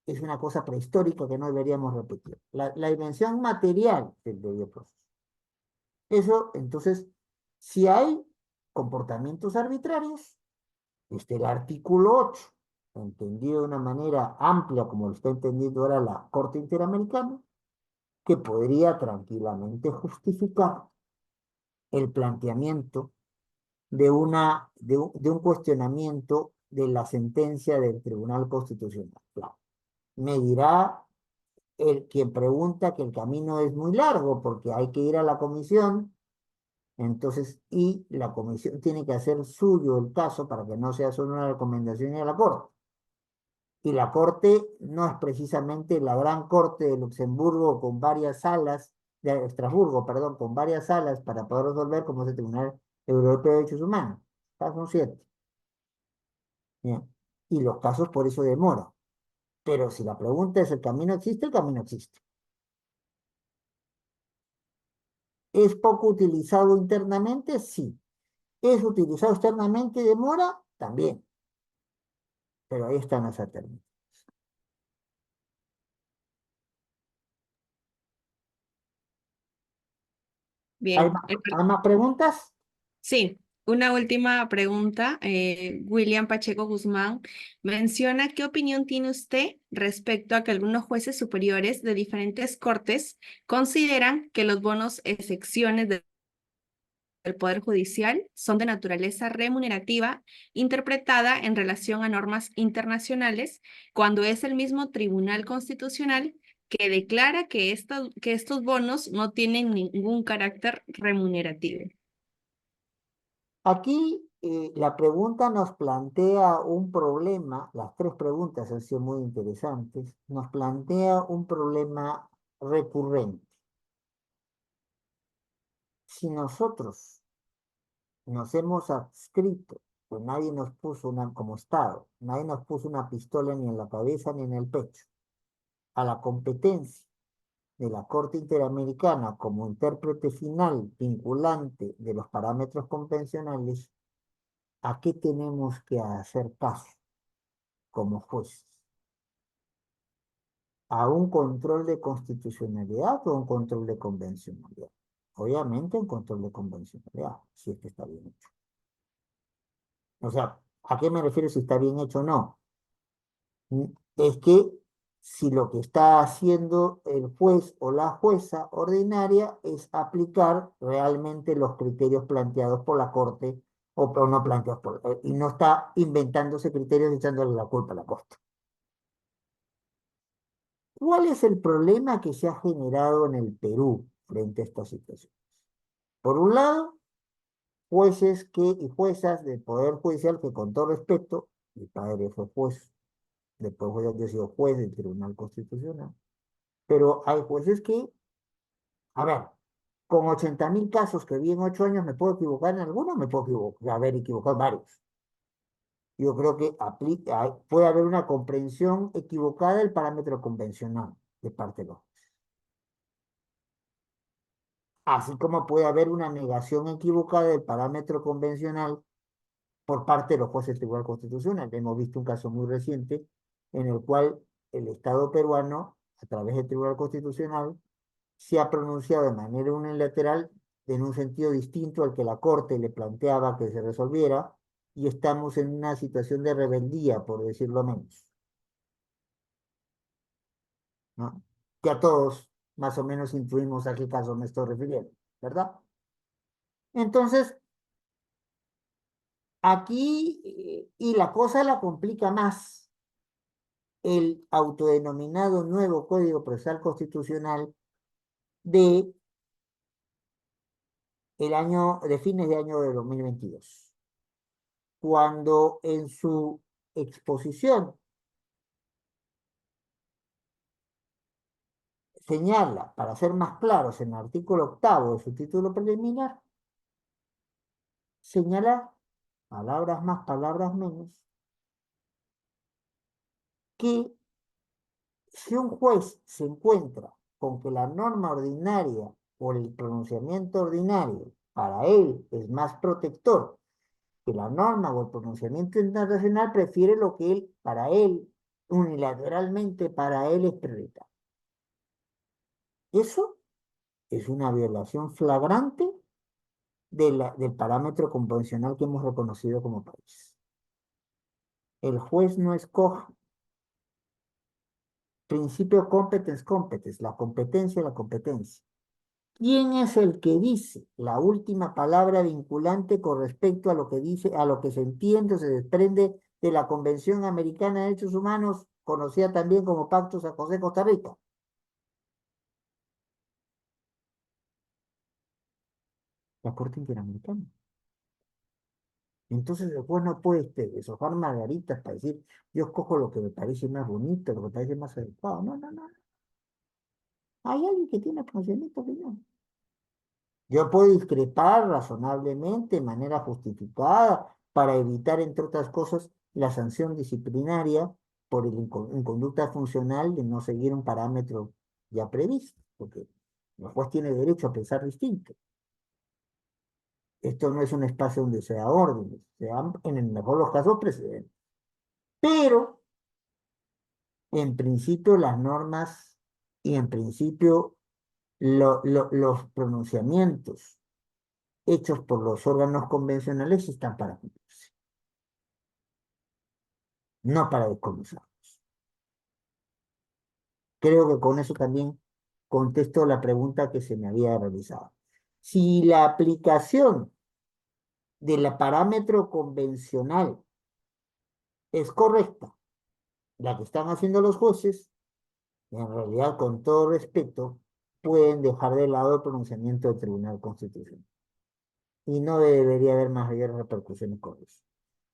es una cosa prehistórica que no deberíamos repetir. La dimensión material del debido proceso. Eso, entonces, si hay comportamientos arbitrarios, el artículo 8, entendido de una manera amplia, como lo está entendiendo ahora la Corte Interamericana, que podría tranquilamente justificar el planteamiento de un cuestionamiento de la sentencia del Tribunal Constitucional. Claro, me dirá quien pregunta que el camino es muy largo porque hay que ir a la comisión, entonces, y la comisión tiene que hacer suyo el caso para que no sea solo una recomendación a la Corte. Y la Corte no es precisamente la gran Corte de Luxemburgo con varias salas, de Estrasburgo, perdón, con varias salas para poder resolver como es el Tribunal Europeo de Derechos Humanos. Son 7. Bien. Y los casos por eso demoran. Pero si la pregunta es, ¿el camino existe? El camino existe. ¿Es poco utilizado internamente? Sí. ¿Es utilizado externamente y demora? También. Pero ahí están las alternativas. Bien, Hay más preguntas? sí. Una última pregunta. William Pacheco Guzmán menciona, ¿qué opinión tiene usted respecto a que algunos jueces superiores de diferentes cortes consideran que los bonos excepciones del Poder Judicial son de naturaleza remunerativa, interpretada en relación a normas internacionales, cuando es el mismo Tribunal Constitucional que declara que estos bonos no tienen ningún carácter remunerativo? Aquí la pregunta nos plantea un problema, las tres preguntas han sido muy interesantes, nos plantea un problema recurrente. Si nosotros nos hemos adscrito, pues nadie nos puso una, como Estado, nadie nos puso una pistola ni en la cabeza ni en el pecho, a la competencia de la Corte Interamericana como intérprete final vinculante de los parámetros convencionales, ¿a qué tenemos que hacer caso como jueces? ¿A un control de constitucionalidad o un control de convencionalidad? Obviamente un control de convencionalidad, si es que está bien hecho. O sea, ¿a qué me refiero si está bien hecho o no? Es que si lo que está haciendo el juez o la jueza ordinaria es aplicar realmente los criterios planteados por la Corte o no planteados y no está inventándose criterios y echándole la culpa a la Corte. ¿Cuál es el problema que se ha generado en el Perú frente a esta situación? Por un lado, jueces y juezas del Poder Judicial que, con todo respeto, mi padre fue juez, después yo he sido juez del Tribunal Constitucional, pero hay jueces que, a ver, con 80.000 casos que vi en 8 años, ¿me puedo equivocar en alguno? Me puedo haber equivocado en varios. Yo creo que puede haber una comprensión equivocada del parámetro convencional de parte de los jueces. Así como puede haber una negación equivocada del parámetro convencional por parte de los jueces del Tribunal Constitucional. Hemos visto un caso muy reciente en el cual el Estado peruano, a través del Tribunal Constitucional, se ha pronunciado de manera unilateral en un sentido distinto al que la Corte le planteaba que se resolviera, y estamos en una situación de rebeldía, por decirlo menos, ¿no? Que a todos más o menos intuimos a qué caso me estoy refiriendo, ¿verdad? Entonces, aquí, y la cosa la complica más el autodenominado nuevo Código Procesal Constitucional de de fines de año de 2022, cuando en su exposición señala, para ser más claros, en el artículo 8 de su título preliminar, señala, palabras más, palabras menos, que si un juez se encuentra con que la norma ordinaria o el pronunciamiento ordinario para él es más protector que la norma o el pronunciamiento internacional, prefiere lo que para él, unilateralmente para él es prioritario. Eso es una violación flagrante del parámetro convencional que hemos reconocido como país. El juez no escoge. Principio competence competence, la competencia y la competencia. ¿Quién es el que dice la última palabra vinculante con respecto a lo que dice, a lo que se entiende o se desprende de la Convención Americana de Derechos Humanos, conocida también como Pacto San José Costa Rica? La Corte Interamericana. Entonces el juez no puede deshojar margaritas para decir, yo escojo lo que me parece más bonito, lo que me parece más adecuado. No, no, no. Hay alguien que tiene conocimiento opinión. Yo puedo discrepar razonablemente, de manera justificada, para evitar, entre otras cosas, la sanción disciplinaria por inconducta funcional de no seguir un parámetro ya previsto, porque el juez tiene derecho a pensar distinto. Esto no es un espacio donde se da órdenes, se dan, en el mejor de los casos, precedentes. Pero, en principio, las normas y en principio los pronunciamientos hechos por los órganos convencionales están para cumplirse, no para descomisar. Creo que con eso también contesto la pregunta que se me había realizado. Si la aplicación del parámetro convencional es correcta, la que están haciendo los jueces, en realidad, con todo respeto, pueden dejar de lado el pronunciamiento del Tribunal Constitucional. Y no debería haber mayores repercusiones con eso.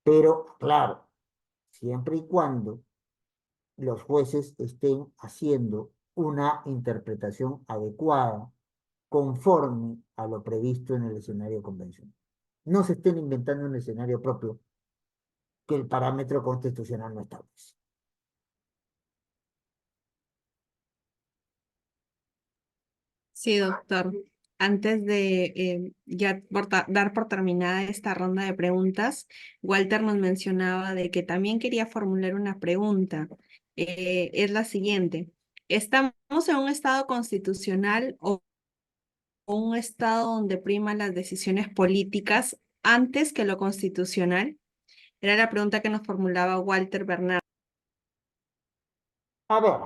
Pero, claro, siempre y cuando los jueces estén haciendo una interpretación adecuada, conforme a lo previsto en el escenario convencional. No se estén inventando un escenario propio que el parámetro constitucional no establece. Sí, doctor. Antes de ya dar por terminada esta ronda de preguntas, Walter nos mencionaba de que también quería formular una pregunta. Es la siguiente. ¿Estamos en un estado constitucional o un estado donde priman las decisiones políticas antes que lo constitucional? Era la pregunta que nos formulaba Walter Bernard. A ver,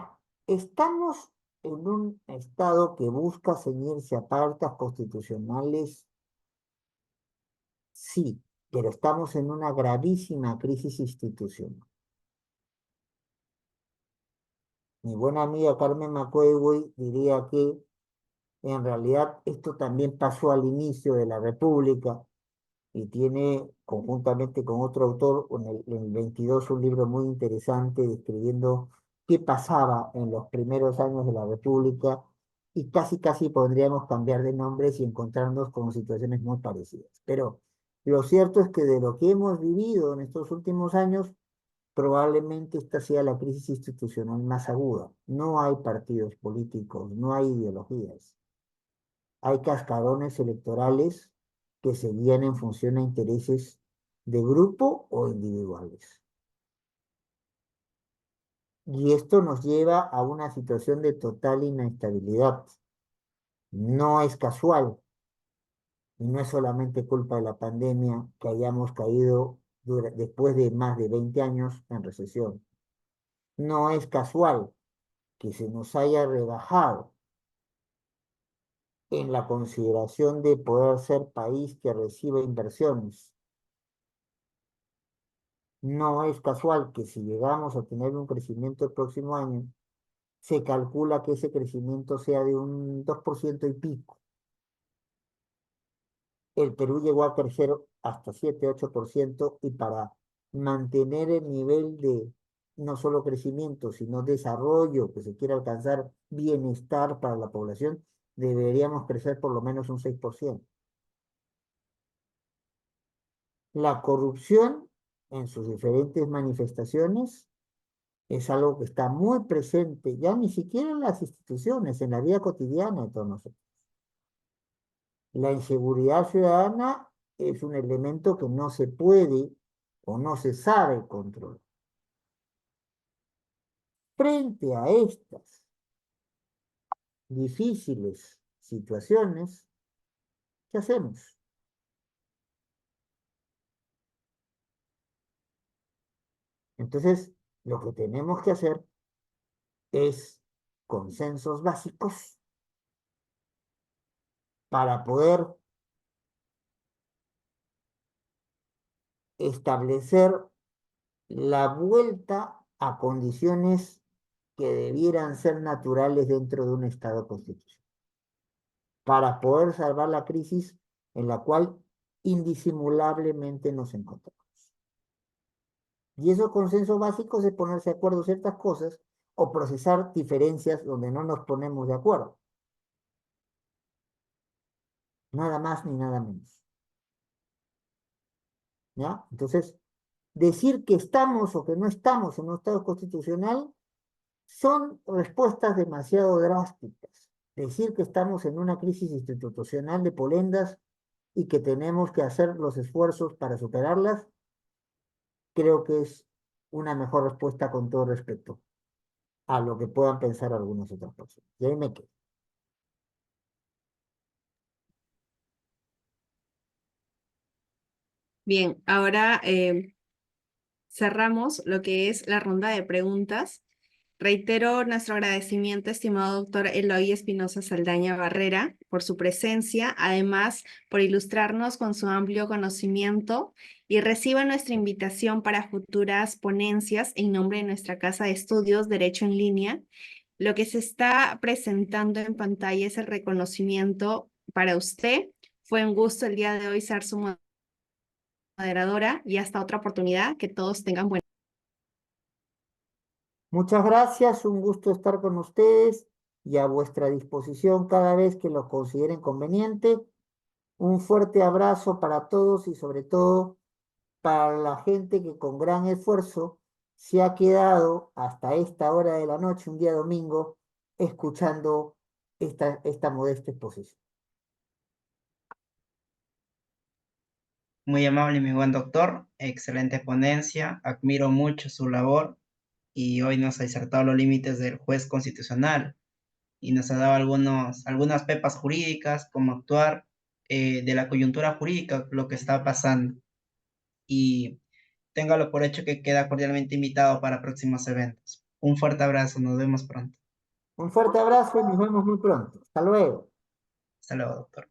estamos en un estado que busca ceñirse a pautas constitucionales, sí, pero estamos en una gravísima crisis institucional. Mi buena amiga Carmen McCoy diría que en realidad esto también pasó al inicio de la República y tiene conjuntamente con otro autor en el 22 un libro muy interesante describiendo qué pasaba en los primeros años de la República y casi podríamos cambiar de nombres y encontrarnos con situaciones muy parecidas. Pero lo cierto es que de lo que hemos vivido en estos últimos años, probablemente esta sea la crisis institucional más aguda. No hay partidos políticos, no hay ideologías. Hay cascarones electorales que se guían en función a intereses de grupo o individuales. Y esto nos lleva a una situación de total inestabilidad. No es casual y no es solamente culpa de la pandemia que hayamos caído después de más de 20 años en recesión. No es casual que se nos haya rebajado en la consideración de poder ser país que reciba inversiones. No es casual que si llegamos a tener un crecimiento el próximo año, se calcula que ese crecimiento sea de un 2% y pico. El Perú llegó a crecer hasta 7, 8% y para mantener el nivel de no solo crecimiento, sino desarrollo que se quiere alcanzar, bienestar para la población, deberíamos crecer por lo menos un 6%. La corrupción en sus diferentes manifestaciones es algo que está muy presente, ya ni siquiera en las instituciones, en la vida cotidiana de todos nosotros. La inseguridad ciudadana es un elemento que no se puede o no se sabe controlar. Frente a estas difíciles situaciones, ¿qué hacemos? Entonces, lo que tenemos que hacer es consensos básicos para poder establecer la vuelta a condiciones que debieran ser naturales dentro de un Estado constitucional, para poder salvar la crisis en la cual indisimulablemente nos encontramos. Y esos consensos básicos es ponerse de acuerdo en ciertas cosas o procesar diferencias donde no nos ponemos de acuerdo. Nada más ni nada menos. ¿Ya? Entonces, decir que estamos o que no estamos en un Estado constitucional son respuestas demasiado drásticas. Decir que estamos en una crisis institucional de polendas y que tenemos que hacer los esfuerzos para superarlas, creo que es una mejor respuesta con todo respeto a lo que puedan pensar algunas otras personas. Y ahí me quedo. Bien, ahora cerramos lo que es la ronda de preguntas. Reitero nuestro agradecimiento, estimado doctor Eloy Espinosa Saldaña Barrera, por su presencia, además por ilustrarnos con su amplio conocimiento y reciba nuestra invitación para futuras ponencias en nombre de nuestra Casa de Estudios Derecho en Línea. Lo que se está presentando en pantalla es el reconocimiento para usted. Fue un gusto el día de hoy ser su moderadora y hasta otra oportunidad. Que todos tengan buen Muchas gracias, un gusto estar con ustedes y a vuestra disposición cada vez que lo consideren conveniente. Un fuerte abrazo para todos y sobre todo para la gente que con gran esfuerzo se ha quedado hasta esta hora de la noche, un día domingo, escuchando esta modesta exposición. Muy amable, mi buen doctor. Excelente ponencia. Admiro mucho su labor y hoy nos ha disertado los límites del juez constitucional y nos ha dado algunas pepas jurídicas, cómo actuar de la coyuntura jurídica, lo que está pasando. Y téngalo por hecho que queda cordialmente invitado para próximos eventos. Un fuerte abrazo, nos vemos pronto. Un fuerte abrazo y nos vemos muy pronto. Hasta luego. Hasta luego, doctor.